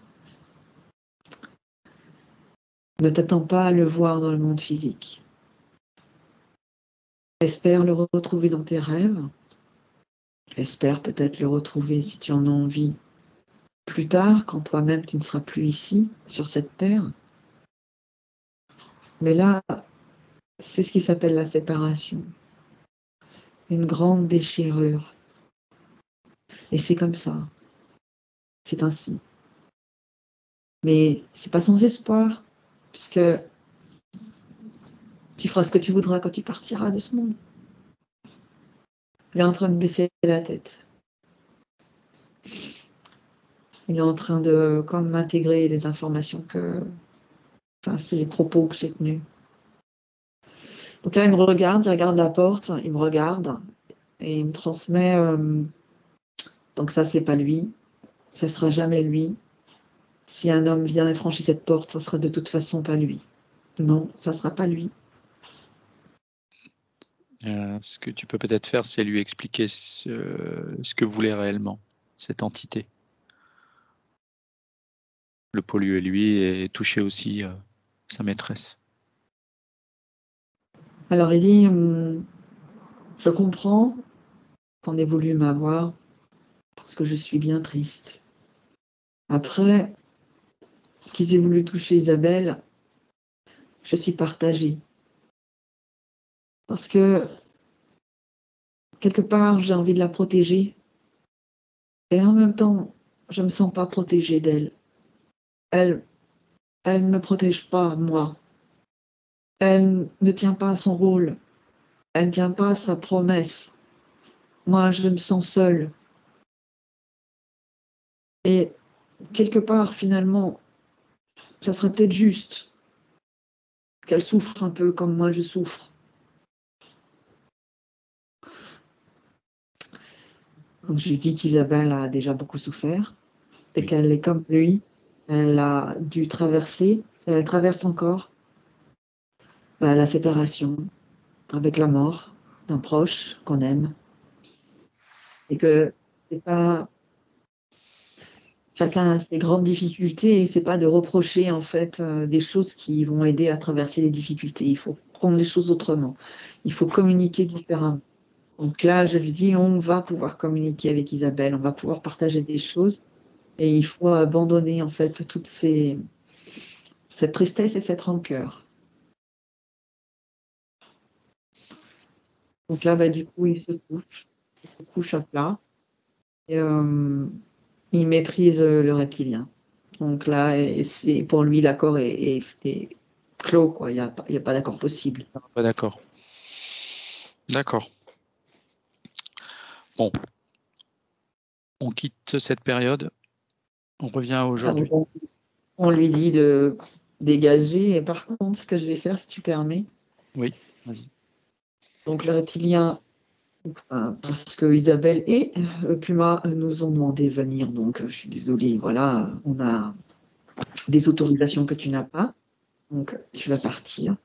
Ne t'attends pas à le voir dans le monde physique. Espère le retrouver dans tes rêves. Espère peut-être le retrouver si tu en as envie plus tard, quand toi-même tu ne seras plus ici, sur cette terre. Mais là, c'est ce qui s'appelle la séparation. Une grande déchirure. Et c'est comme ça. C'est ainsi. Mais c'est pas sans espoir, puisque tu feras ce que tu voudras quand tu partiras de ce monde. Il est en train de baisser la tête. Il est en train de comme intégrer les informations enfin, c'est les propos que j'ai tenus. Donc là, il regarde la porte, il me regarde et il me transmet. Donc ça, c'est pas lui, ça sera jamais lui. Si un homme vient et franchit cette porte, ça sera de toute façon pas lui. Non, ça sera pas lui. Ce que tu peux peut-être faire, c'est lui expliquer ce que voulait réellement cette entité. Le polluer lui et toucher aussi sa maîtresse. Alors il dit, je comprends qu'on ait voulu m'avoir parce que je suis bien triste. Après, qu'ils aient voulu toucher Isabelle, je suis partagée. Parce que quelque part, j'ai envie de la protéger. Et en même temps, je ne me sens pas protégée d'elle. elle ne me protège pas, moi. Elle ne tient pas à son rôle. Elle ne tient pas à sa promesse. Moi, je me sens seule. Et quelque part, finalement, ça serait peut-être juste qu'elle souffre un peu comme moi je souffre. Donc, je lui dis qu'Isabelle a déjà beaucoup souffert et Oui. qu'elle est comme lui. Elle a dû traverser, elle traverse encore la séparation avec la mort d'un proche qu'on aime. Et que c'est pas chacun a ses grandes difficultés et c'est pas de reprocher en fait des choses qui vont aider à traverser les difficultés. Il faut prendre les choses autrement. Il faut communiquer différemment. Donc là, je lui dis, on va pouvoir communiquer avec Isabelle, on va pouvoir partager des choses et il faut abandonner en fait cette tristesse et cette rancœur. Donc là, du coup, il se couche à plat et il méprise le reptilien. Donc là, pour lui, l'accord est clos, quoi. Il n'y a pas d'accord possible. Pas d'accord. D'accord. Bon. On quitte cette période. On revient à aujourd'hui. On lui dit de dégager. Et par contre, ce que je vais faire, si tu permets. Oui, vas-y. Donc le reptilien, parce que Isabelle et Puma nous ont demandé de venir. Donc je suis désolée, voilà, on a des autorisations que tu n'as pas. Donc tu vas partir.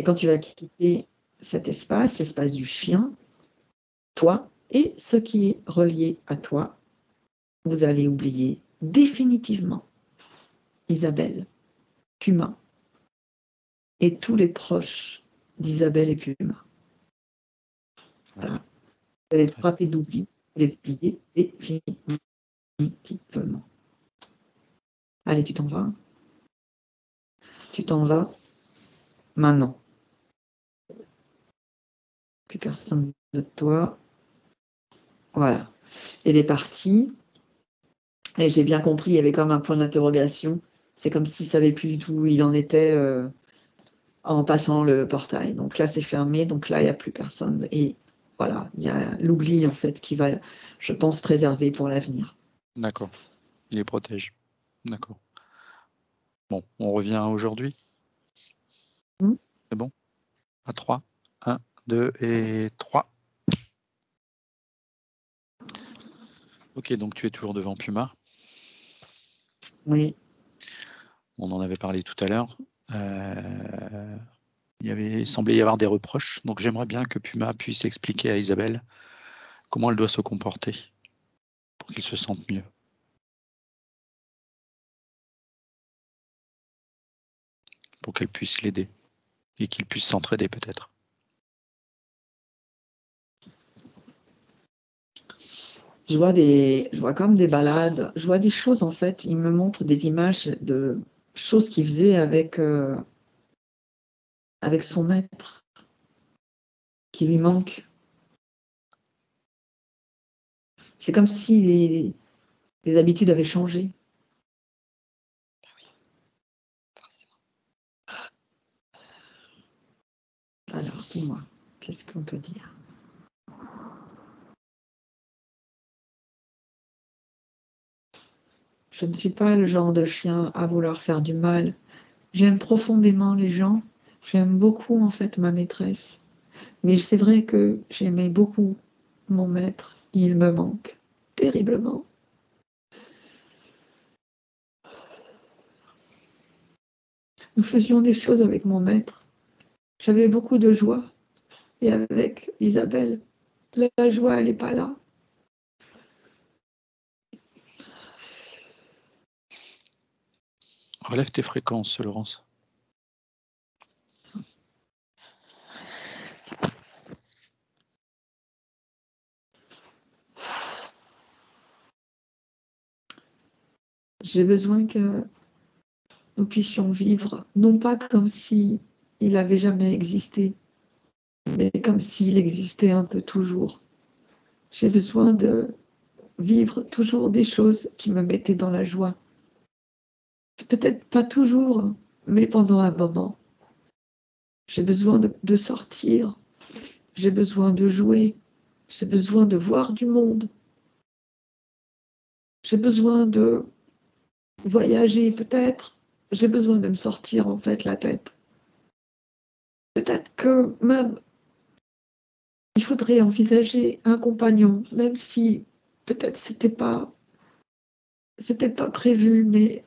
Et quand tu vas quitter cet espace, l'espace du chien, toi et ce qui est relié à toi, vous allez oublier définitivement Isabelle, Puma et tous les proches d'Isabelle et Puma. Voilà. Vous allez frapper d'oubli, vous allez oublier définitivement. Allez, tu t'en vas. Tu t'en vas maintenant. Plus personne de toi. Voilà. Elle est partie. Et j'ai bien compris, il y avait comme un point d'interrogation. C'est comme s'il ne savait plus du tout où il en était en passant le portail. Donc là, c'est fermé. Donc là, il n'y a plus personne. Et voilà, il y a l'oubli, en fait, qui va, je pense, préserver pour l'avenir. D'accord. Il les protège. D'accord. Bon, on revient à aujourd'hui. C'est bon? À 3. 1, 2 et 3. Ok, donc tu es toujours devant Puma. Oui. On en avait parlé tout à l'heure. Il semblait y avoir des reproches. Donc j'aimerais bien que Puma puisse expliquer à Isabelle comment elle doit se comporter pour qu'il se sente mieux. Pour qu'elle puisse l'aider et qu'il puisse s'entraider peut-être. Je vois comme des balades, je vois des choses en fait, il me montre des images de choses qu'il faisait avec son maître, qui lui manque. C'est comme si les habitudes avaient changé. Alors, dis-moi, qu'est-ce qu'on peut dire? Je ne suis pas le genre de chien à vouloir faire du mal. J'aime profondément les gens. J'aime beaucoup en fait ma maîtresse. Mais c'est vrai que j'aimais beaucoup mon maître. Il me manque terriblement. Nous faisions des choses avec mon maître. J'avais beaucoup de joie. Et avec Isabelle, la joie, elle n'est pas là. Relève tes fréquences, Laurence. J'ai besoin que nous puissions vivre, non pas comme si il n'avait jamais existé, mais comme s'il existait un peu toujours. J'ai besoin de vivre toujours des choses qui me mettaient dans la joie. Peut-être pas toujours, mais pendant un moment. J'ai besoin de sortir, j'ai besoin de jouer, j'ai besoin de voir du monde, j'ai besoin de voyager peut-être, j'ai besoin de me sortir en fait la tête. Peut-être que même il faudrait envisager un compagnon, même si peut-être c'était pas prévu, mais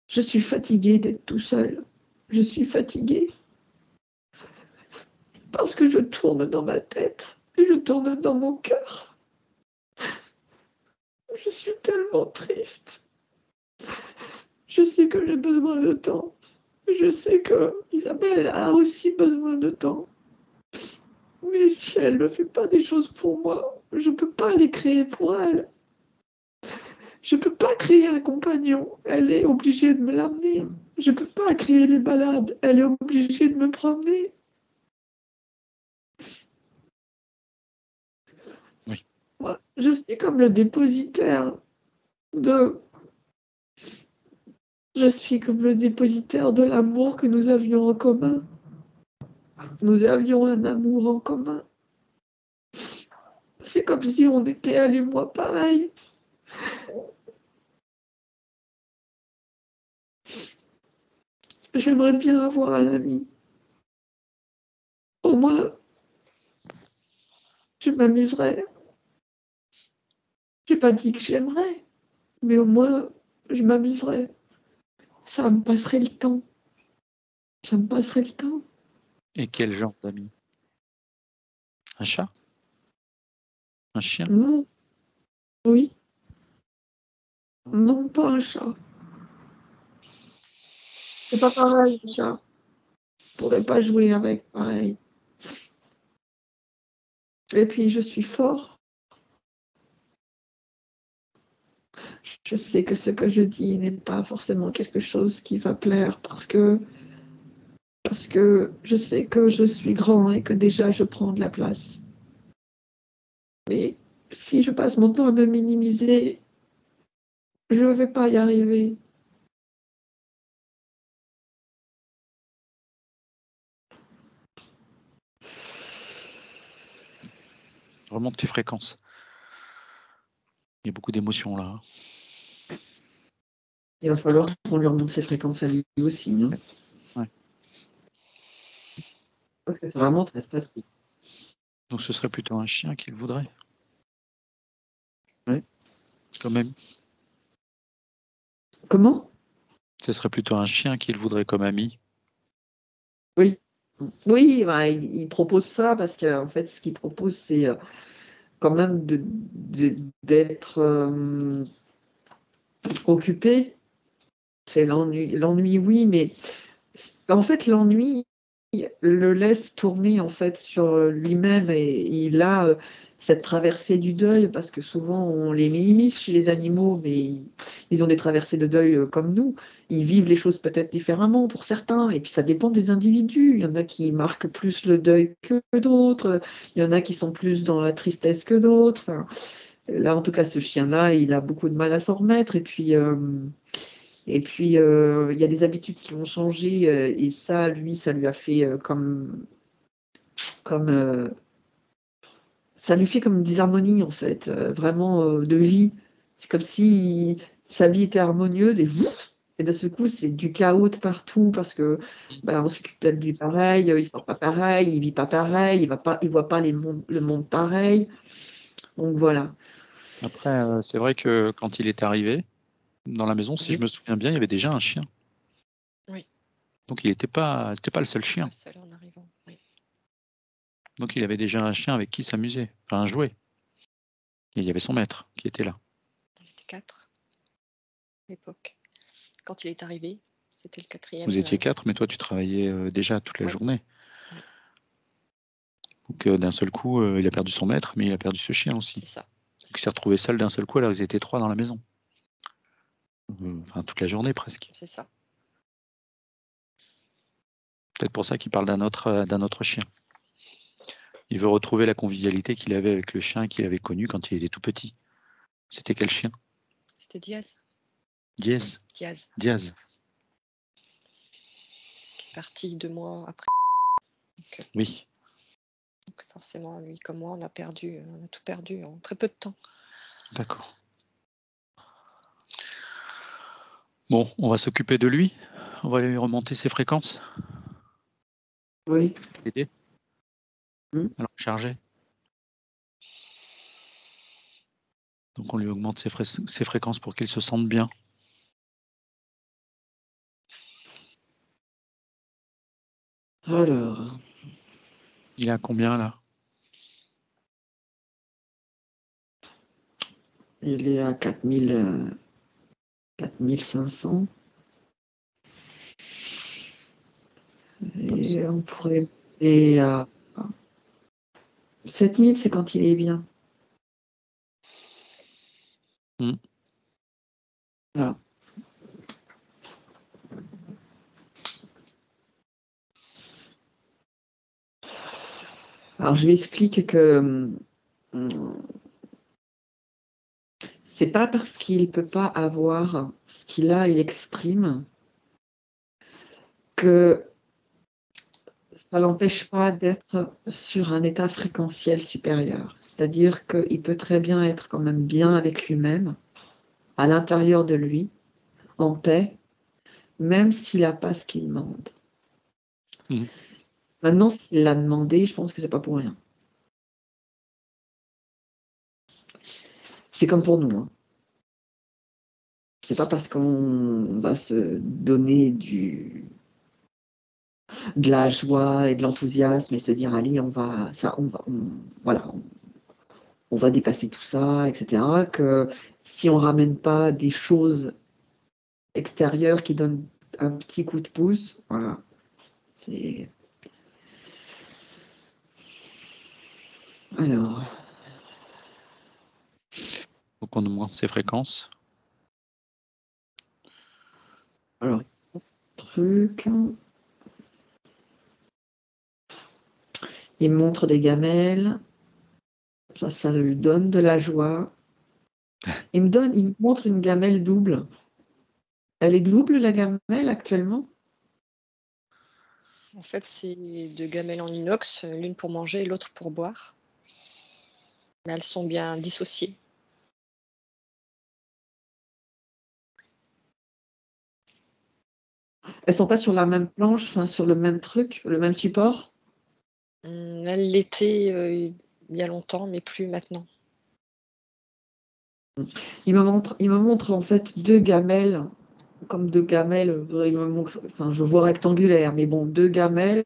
je suis fatiguée d'être tout seul. Je suis fatiguée parce que je tourne dans ma tête et je tourne dans mon cœur. Je suis tellement triste. Je sais que j'ai besoin de temps. Je sais que Isabelle a aussi besoin de temps. Mais si elle ne fait pas des choses pour moi, je ne peux pas les créer pour elle. Je ne peux pas créer un compagnon. Elle est obligée de me l'amener. Je ne peux pas créer les balades. Elle est obligée de me promener. Oui. Moi, je suis comme le dépositaire de... Je suis comme le dépositaire de l'amour que nous avions en commun. Nous avions un amour en commun. C'est comme si on était elle et moi pareil. J'aimerais bien avoir un ami. Au moins, je m'amuserais. J'ai pas dit que j'aimerais, mais au moins, je m'amuserais. Ça me passerait le temps. Ça me passerait le temps. Et quel genre d'ami? Un chat? Un chien? Non, oui, non, pas un chat. C'est pas pareil, un chat. Je pourrais pas jouer avec, pareil. Et puis, je suis fort. Je sais que ce que je dis n'est pas forcément quelque chose qui va plaire parce que je sais que je suis grand et que déjà je prends de la place. Mais si je passe mon temps à me minimiser, je ne vais pas y arriver. Remonte tes fréquences. Il y a beaucoup d'émotions là. Il va falloir qu'on lui remonte ses fréquences à lui aussi. Hein. Ouais. Parce que c'est vraiment très facile. Donc ce serait plutôt un chien qu'il voudrait. Ouais. Quand même. Comment? Ce serait plutôt un chien qu'il voudrait comme ami. Oui. Oui, ben, il propose ça parce qu'en fait, ce qu'il propose, c'est quand même d'être occupé. C'est l'ennui. L'ennui, oui, mais en fait, l'ennui le laisse tourner en fait sur lui-même et il a cette traversée du deuil parce que souvent on les minimise chez les animaux, mais ils ont des traversées de deuil comme nous. Ils vivent les choses peut-être différemment pour certains et puis ça dépend des individus. Il y en a qui marquent plus le deuil que d'autres. Il y en a qui sont plus dans la tristesse que d'autres. Enfin, là, en tout cas, ce chien-là, il a beaucoup de mal à s'en remettre et puis, il y a des habitudes qui vont changer et ça, lui, ça lui a fait comme ça lui fait comme des harmonies en fait, vraiment de vie. C'est comme si sa vie était harmonieuse et d'un seul coup, c'est du chaos de partout parce que on s'occupe pas de lui pareil, il ne pas pareil, il vit pas pareil, il voit pas le monde pareil. Donc voilà. Après, c'est vrai que quand il est arrivé dans la maison, si je me souviens bien, il y avait déjà un chien. Oui. Donc il n'était pas le seul chien. Pas seul en arrivant. Oui. Donc il avait déjà un chien avec qui s'amuser, enfin un jouet. Et il y avait son maître qui était là. On était 4 à l'époque. Quand il est arrivé, c'était le 4e. Vous étiez 4, mais toi tu travaillais déjà toute la journée. Ouais. Donc d'un seul coup, il a perdu son maître, mais il a perdu ce chien aussi. C'est ça. Donc il s'est retrouvé seul d'un seul coup, alors ils étaient 3 dans la maison. Enfin toute la journée presque. C'est ça. Peut-être pour ça qu'il parle d'un autre chien. Il veut retrouver la convivialité qu'il avait avec le chien qu'il avait connu quand il était tout petit. C'était quel chien? C'était Diaz. Diaz. Diaz, Diaz. qui est parti 2 mois après. Oui. Donc forcément, lui comme moi, on a tout perdu en très peu de temps. D'accord. Bon, on va s'occuper de lui. On va lui remonter ses fréquences. Oui. Aider. Hmm. Alors, charger. Donc, on lui augmente ses fréquences pour qu'il se sente bien. Alors, Il est à combien là? il est à 4500. Et on pourrait aller à 7000, c'est quand il est bien. Voilà. Alors, je lui explique que c'est pas parce qu'il ne peut pas avoir ce qu'il a, il exprime, que ça l'empêche pas d'être sur un état fréquentiel supérieur. C'est-à-dire qu'il peut très bien être quand même bien avec lui-même, à l'intérieur de lui, en paix, même s'il n'a pas ce qu'il demande. Mmh. Maintenant, s'il l'a demandé, je pense que c'est pas pour rien. C'est comme pour nous. Hein. C'est pas parce qu'on va se donner de la joie et de l'enthousiasme et se dire allez, voilà, on va dépasser tout ça, etc. Que si on ramène pas des choses extérieures qui donnent un petit coup de pouce, voilà, c'est. Alors, Donc, on augmente ses fréquences. truc. Il me montre des gamelles. Ça lui donne de la joie. Il me montre une gamelle double. Elle est double, la gamelle, actuellement? En fait, c'est 2 gamelles en inox, l'une pour manger et l'autre pour boire. Mais elles sont bien dissociées. Elles sont pas sur la même planche, enfin, sur le même truc, le même support? Elles l'étaient il y a longtemps, mais plus maintenant. Il me montre en fait 2 gamelles, comme 2 gamelles, il me montre, enfin, je vois rectangulaire, mais bon, 2 gamelles,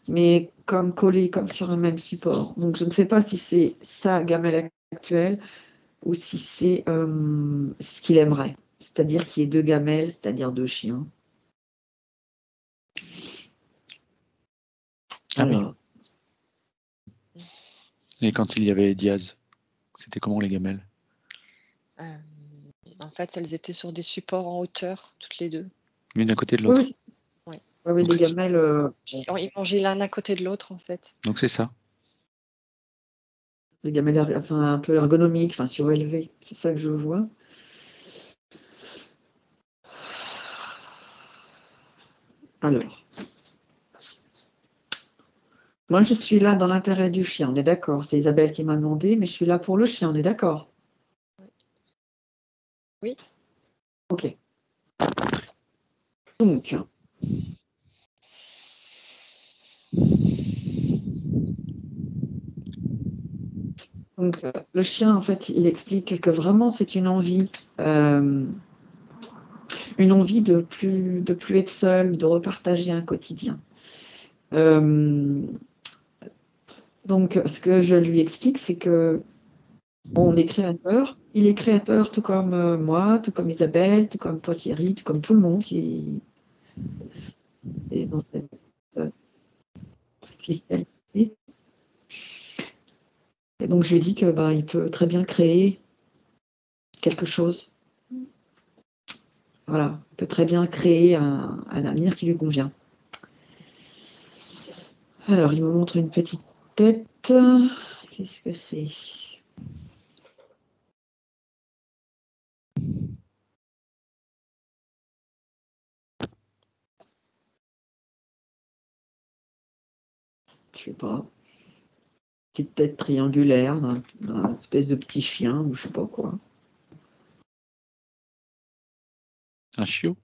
mais comme collées, comme sur un même support. Donc, je ne sais pas si c'est sa gamelle actuelle ou si c'est ce qu'il aimerait. C'est-à-dire qu'il y ait 2 gamelles, c'est-à-dire 2 chiens. Ah oui. Alors, Et quand il y avait Diaz, c'était comment les gamelles? En fait, elles étaient sur des supports en hauteur, toutes les 2. L'une à côté de l'autre. oui, Ouais. oui, Donc, les gamelles, Ils mangeaient l'un à côté de l'autre, en fait. donc c'est ça. enfin, un peu ergonomiques, enfin, surélevées. C'est ça que je vois. Alors, moi, je suis là dans l'intérêt du chien, on est d'accord. C'est Isabelle qui m'a demandé, mais je suis là pour le chien, on est d'accord. Oui. Ok. Donc, le chien, en fait, il explique que vraiment, c'est une envie de plus être seul, de repartager un quotidien. Donc, ce que je lui explique, c'est que on est créateur. Il est créateur tout comme moi, tout comme Isabelle, tout comme toi Thierry, tout comme tout le monde qui est dans cette spécialité. Et donc je lui dis que il peut très bien créer quelque chose. Voilà, il peut très bien créer un avenir qui lui convient. Alors il me montre une petite tête. Qu'est-ce que c'est? sais pas. Petite tête triangulaire d'un espèce de petit chien ou je sais pas quoi. Un chiot?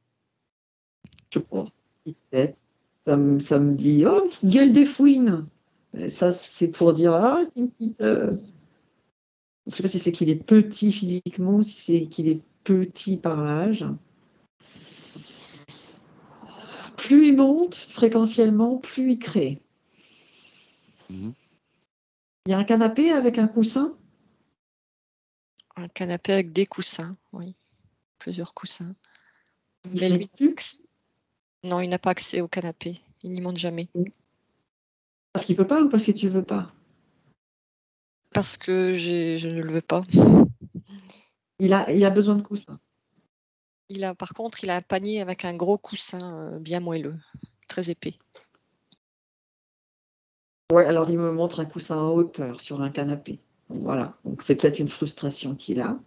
Je sais pas. Petite tête. Ça me dit, oh, petite gueule des fouines. Et ça, c'est pour dire, ah, c'est une petite. Je sais pas si c'est qu'il est petit physiquement ou si c'est qu'il est petit par l'âge. Plus il monte fréquentiellement, plus il crée. Mhm. Il y a un canapé avec un coussin. Un canapé avec des coussins, oui. Plusieurs coussins. Il Mais se lui, met dessus. non, il n'a pas accès au canapé. Il n'y monte jamais. Parce qu'il peut pas ou parce que tu veux pas? Parce que je ne le veux pas. Il a besoin de coussin. Par contre, il a un panier avec un gros coussin bien moelleux, très épais. Ouais, alors il me montre un coussin en hauteur sur un canapé. Voilà, donc c'est peut-être une frustration qu'il a.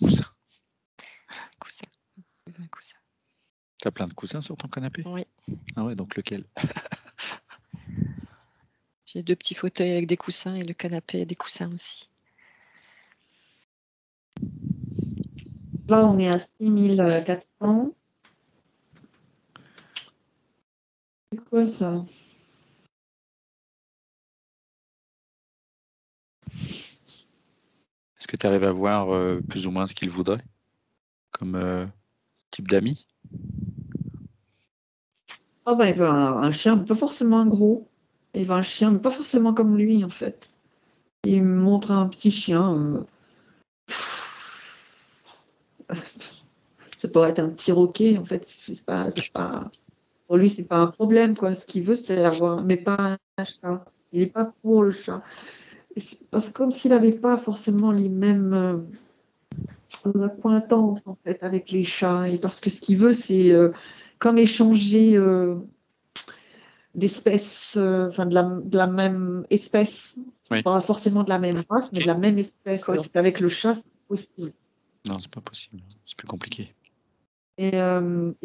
Coussin. Coussin. Un coussin. T'as plein de coussins sur ton canapé? Oui. Ah ouais, donc lequel? J'ai 2 petits fauteuils avec des coussins et le canapé a des coussins aussi. Là, on est à 6400. C'est quoi ça? Est-ce que tu arrives à voir plus ou moins ce qu'il voudrait comme type d'amis? Ah bah, il veut un chien, pas forcément un gros. Il veut un chien, mais pas forcément comme lui, en fait. Il me montre un petit chien. Ça pourrait être un petit roquet, en fait. C'est pas... Pour lui, c'est pas un problème, quoi. Ce qu'il veut, c'est avoir, mais pas un chat. Il n'est pas pour le chat. Parce que comme s'il n'avait pas forcément les mêmes accointances, en fait, avec les chats. Et parce que ce qu'il veut, c'est comme échanger d'espèces, enfin de la même espèce. Oui. Pas forcément de la même race, mais de la même espèce. Cool. Alors qu'avec le chat, c'est possible. Non, c'est pas possible. C'est plus compliqué. Et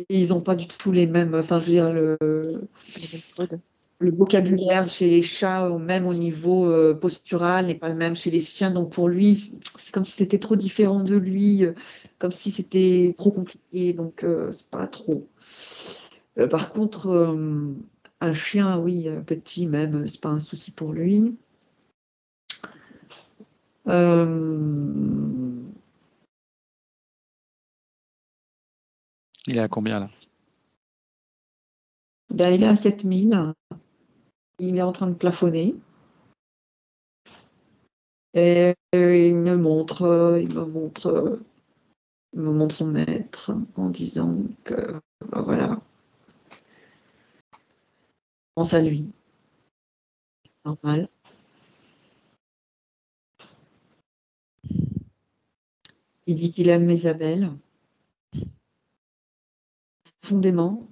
ils n'ont pas du tout les mêmes. Enfin, je veux dire, le vocabulaire chez les chats, même au niveau postural, n'est pas le même chez les chiens. Donc pour lui, c'est comme si c'était trop différent de lui, comme si c'était trop compliqué. Donc c'est pas trop. Par contre, un chien, oui, petit même, c'est pas un souci pour lui. Il est à combien là? Ben, il est à 7000. Il est en train de plafonner. Et il me montre son maître en disant que ben voilà, pense à lui, normal. Il dit qu'il aime Isabelle, profondément.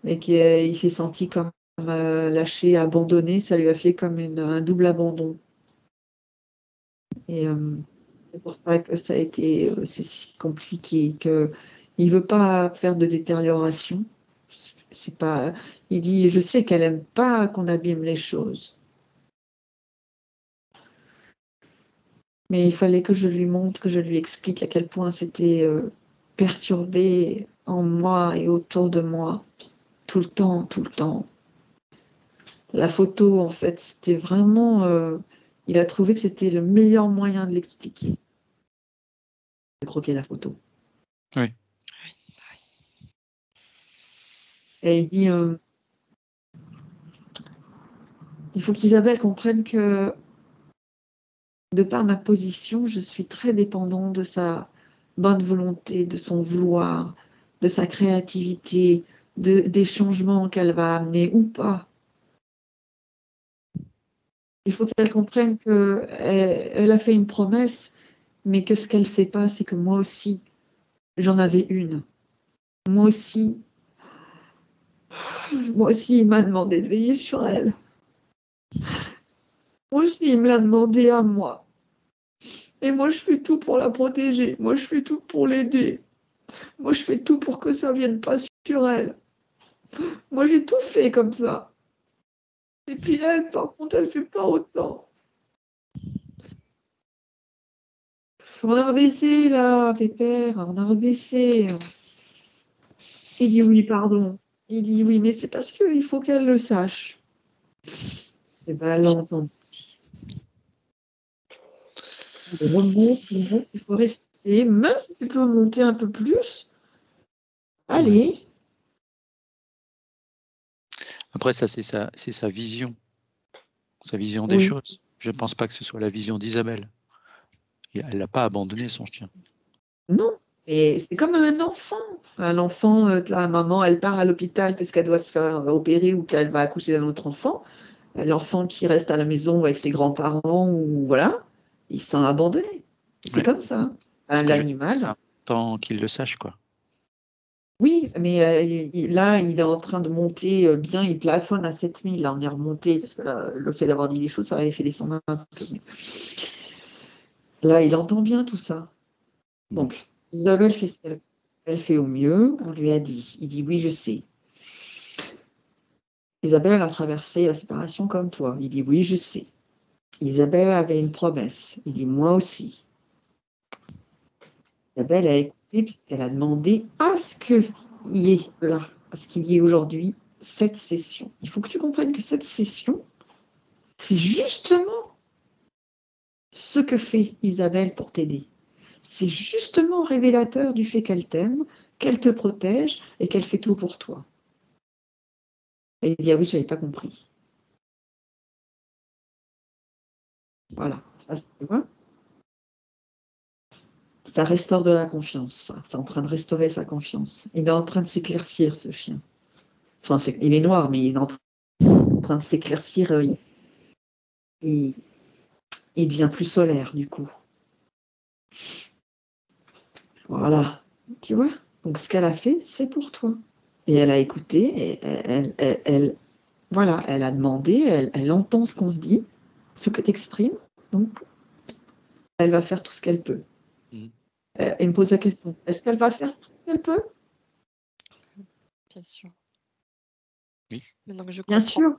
Mais qu'il s'est senti comme lâché, abandonné. Ça lui a fait comme un double abandon. Et c'est pour ça que ça a été c'est si compliqué, qu'il ne veut pas faire de détérioration. C'est pas, il dit, je sais qu'elle n'aime pas qu'on abîme les choses. Mais il fallait que je lui montre, que je lui explique à quel point c'était perturbé en moi et autour de moi, tout le temps, tout le temps. La photo, en fait, c'était vraiment... il a trouvé que c'était le meilleur moyen de l'expliquer. De croquer la photo. Oui. Et il dit, il faut qu'Isabelle comprenne que, de par ma position, je suis très dépendant de sa bonne volonté, de son vouloir, de sa créativité, des changements qu'elle va amener ou pas. Il faut qu'elle comprenne qu'elle a fait une promesse, mais que ce qu'elle ne sait pas, c'est que moi aussi, j'en avais une. Moi aussi, il m'a demandé de veiller sur elle. Moi aussi, il me l'a demandé à moi. Et moi, je fais tout pour la protéger. Moi, je fais tout pour l'aider. Moi, je fais tout pour que ça vienne pas sur elle. Moi, j'ai tout fait comme ça. Et puis elle, par contre, elle fait pas autant. On a rebaissé, là, Pépère. On a rebaissé. Il dit oui, pardon. Il dit oui, mais c'est parce qu'il faut qu'elle le sache. Et ben, elle l'entend. Il remonte, il faut rester. Même si tu peux monter un peu plus. Allez. Ouais. Après, ça, c'est sa vision des Oui. choses. Je ne pense pas que ce soit la vision d'Isabelle. Elle l'a pas abandonné, son chien. Non. Et c'est comme un enfant. Un enfant, la maman, elle part à l'hôpital parce qu'elle doit se faire opérer ou qu'elle va accoucher d'un autre enfant. L'enfant qui reste à la maison avec ses grands-parents, ou voilà, il se sent abandonné. C'est Ouais. comme ça. Ce que je veux dire, c'est L'animal, important qu'il le sache, quoi. oui, mais là, il est en train de monter bien, il plafonne à 7000. Là, on est remonté, parce que là, le fait d'avoir dit les choses, ça avait fait descendre un peu. Là, il entend bien tout ça. Bon. Donc, Isabelle fait ce qu'elle fait au mieux. On lui a dit. Il dit oui, je sais. Isabelle a traversé la séparation comme toi. Il dit oui, je sais. Isabelle avait une promesse. Il dit moi aussi. Isabelle a écouté puisqu'elle a demandé à ce qu'il y ait là, à ce qu'il y ait aujourd'hui cette session. Il faut que tu comprennes que cette session, c'est justement ce que fait Isabelle pour t'aider. C'est justement révélateur du fait qu'elle t'aime, qu'elle te protège et qu'elle fait tout pour toi. Et il dit ah oui, je n'avais pas compris. Voilà. Tu vois, ça restaure de la confiance. Ça. C'est en train de restaurer sa confiance. Il est en train de s'éclaircir, ce chien. Enfin, il est noir, mais il est en train de s'éclaircir. Il devient plus solaire, du coup. Voilà. Tu vois? Donc, ce qu'elle a fait, c'est pour toi. Et elle a écouté, et voilà, elle a demandé, elle entend ce qu'on se dit, ce que tu exprimes. Donc, elle va faire tout ce qu'elle peut. Mm. Elle me pose la question, est-ce qu'elle va faire tout ce qu'elle peut? Bien sûr. Oui. Maintenant que je Bien comprends, sûr.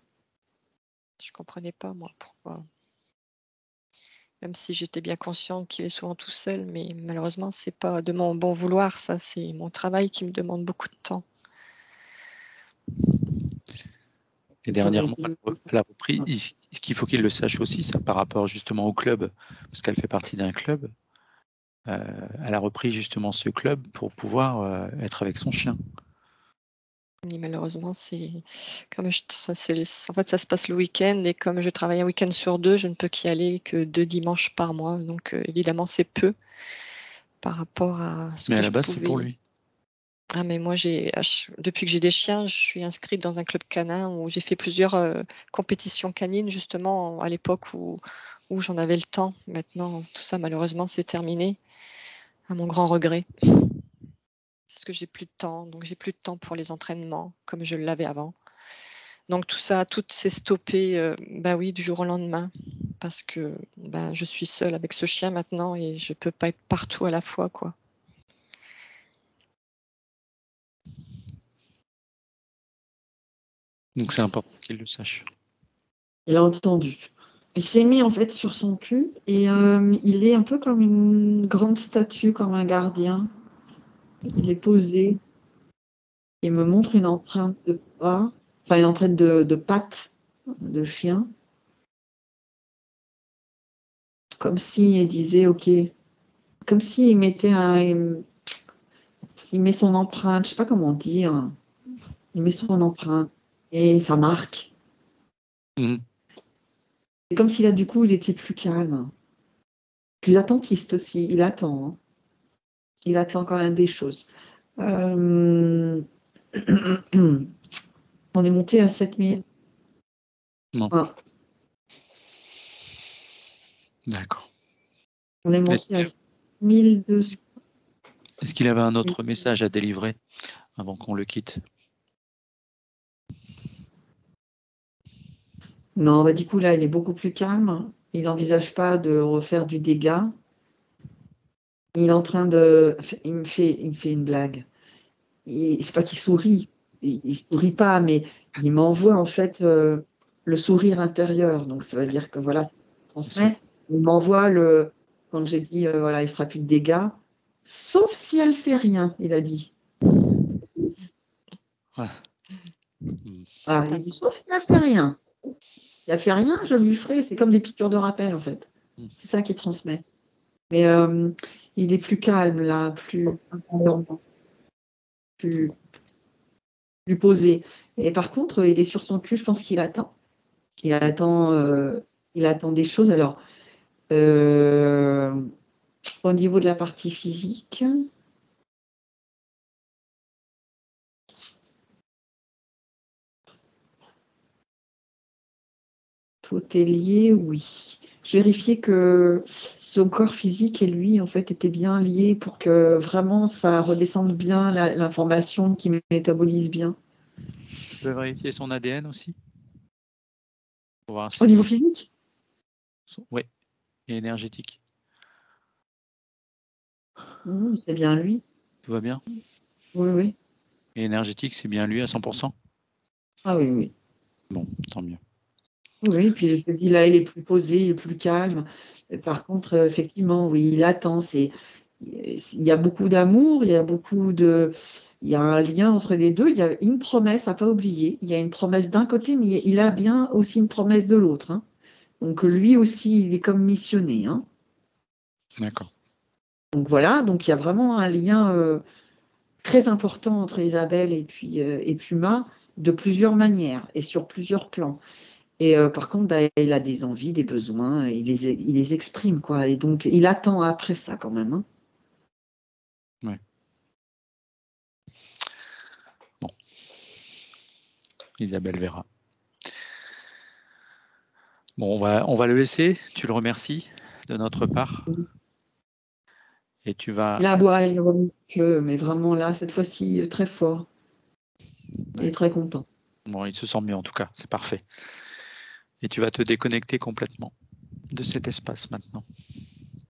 je comprenais pas moi pourquoi. Même si j'étais bien consciente qu'il est souvent tout seul, mais malheureusement, c'est pas de mon bon vouloir, ça, c'est mon travail qui me demande beaucoup de temps. Et dernièrement, elle a repris. Ce qu'il faut qu'il le sache aussi, ça par rapport justement au club, parce qu'elle fait partie d'un club. Elle a repris justement ce club pour pouvoir être avec son chien. Et malheureusement, c'est comme en fait, ça se passe le week-end et comme je travaille un week-end sur 2, je ne peux qu'y aller que 2 dimanches par mois. Donc, évidemment, c'est peu par rapport à ce Mais que à la je base, c'est pour pouvais. lui. Ah, mais moi, depuis que j'ai des chiens, je suis inscrite dans un club canin où j'ai fait plusieurs compétitions canines, justement, à l'époque où j'en avais le temps. Maintenant, tout ça, malheureusement, c'est terminé, à mon grand regret. Parce que j'ai plus de temps, donc j'ai plus de temps pour les entraînements, comme je l'avais avant. Donc tout ça, tout s'est stoppé, bah oui, du jour au lendemain, parce que je suis seule avec ce chien maintenant et je peux pas être partout à la fois, quoi. Donc c'est important qu'il le sache. Il a entendu. Il s'est mis en fait sur son cul et il est un peu comme une grande statue, comme un gardien. Il est posé. Il me montre une empreinte de pas, enfin une empreinte de patte de chien, comme s'il disait OK, comme s'il mettait il met son empreinte, je sais pas comment dire, il met son empreinte et ça marque. Mmh. C'est comme si là du coup il était plus calme, plus attentiste aussi. Il attend, hein. Il attend quand même des choses. On est monté à 7000. Non, Ah, d'accord. on est Est-ce monté à qu'il 1200. est-ce qu'il avait un autre message à délivrer avant qu'on le quitte? Non, bah, du coup, là, il est beaucoup plus calme. Il n'envisage pas de refaire du dégât. il est en train il me fait une blague. C'est pas qu'il sourit, il sourit pas, mais il m'envoie en fait le sourire intérieur. Donc ça veut dire que voilà, transmet. Il m'envoie quand j'ai dit voilà, il fera plus de dégâts, sauf si elle fait rien, il a dit. Ouais. Ah, il dit, sauf si elle fait rien. Si elle fait rien, je lui ferai. C'est comme des piqûres de rappel en fait. C'est ça qui transmet. Mais il est plus calme là, plus plus posé. Et par contre, il est sur son cul. Je pense qu'il attend. Il attend, il attend des choses. Alors, au niveau de la partie physique, tout est lié, oui. Je vérifiais que son corps physique et lui, en fait, étaient bien liés pour que vraiment ça redescende bien l'information, qui métabolise bien. Tu peux vérifier son ADN aussi pour voir Au niveau si... physique? Oui, et énergétique. C'est bien lui. Tout va bien? Oui, oui. Et énergétique, c'est bien lui à 100%? Ah oui, oui. Bon, tant mieux. Oui, puis je te dis, là, il est plus posé, il est plus calme. Et par contre, effectivement, oui, il attend. Il y a beaucoup d'amour, il y a un lien entre les deux. Il y a une promesse à pas oublier. Il y a une promesse d'un côté, mais il a bien aussi une promesse de l'autre, hein. Donc lui aussi, il est comme missionné, hein. D'accord. Donc voilà, donc il y a vraiment un lien très important entre Isabelle et Puma, de plusieurs manières et sur plusieurs plans. Et par contre, bah, il a des envies, des besoins, il les exprime, quoi. Et donc, il attend après ça, quand même, hein. Ouais. Bon. Isabelle verra. Bon, on va le laisser. Tu le remercies de notre part. Et tu vas... Là, boire, il remue mais vraiment, là, cette fois-ci, très fort. Il est très content. Bon, il se sent mieux en tout cas, c'est parfait. Et tu vas te déconnecter complètement de cet espace maintenant.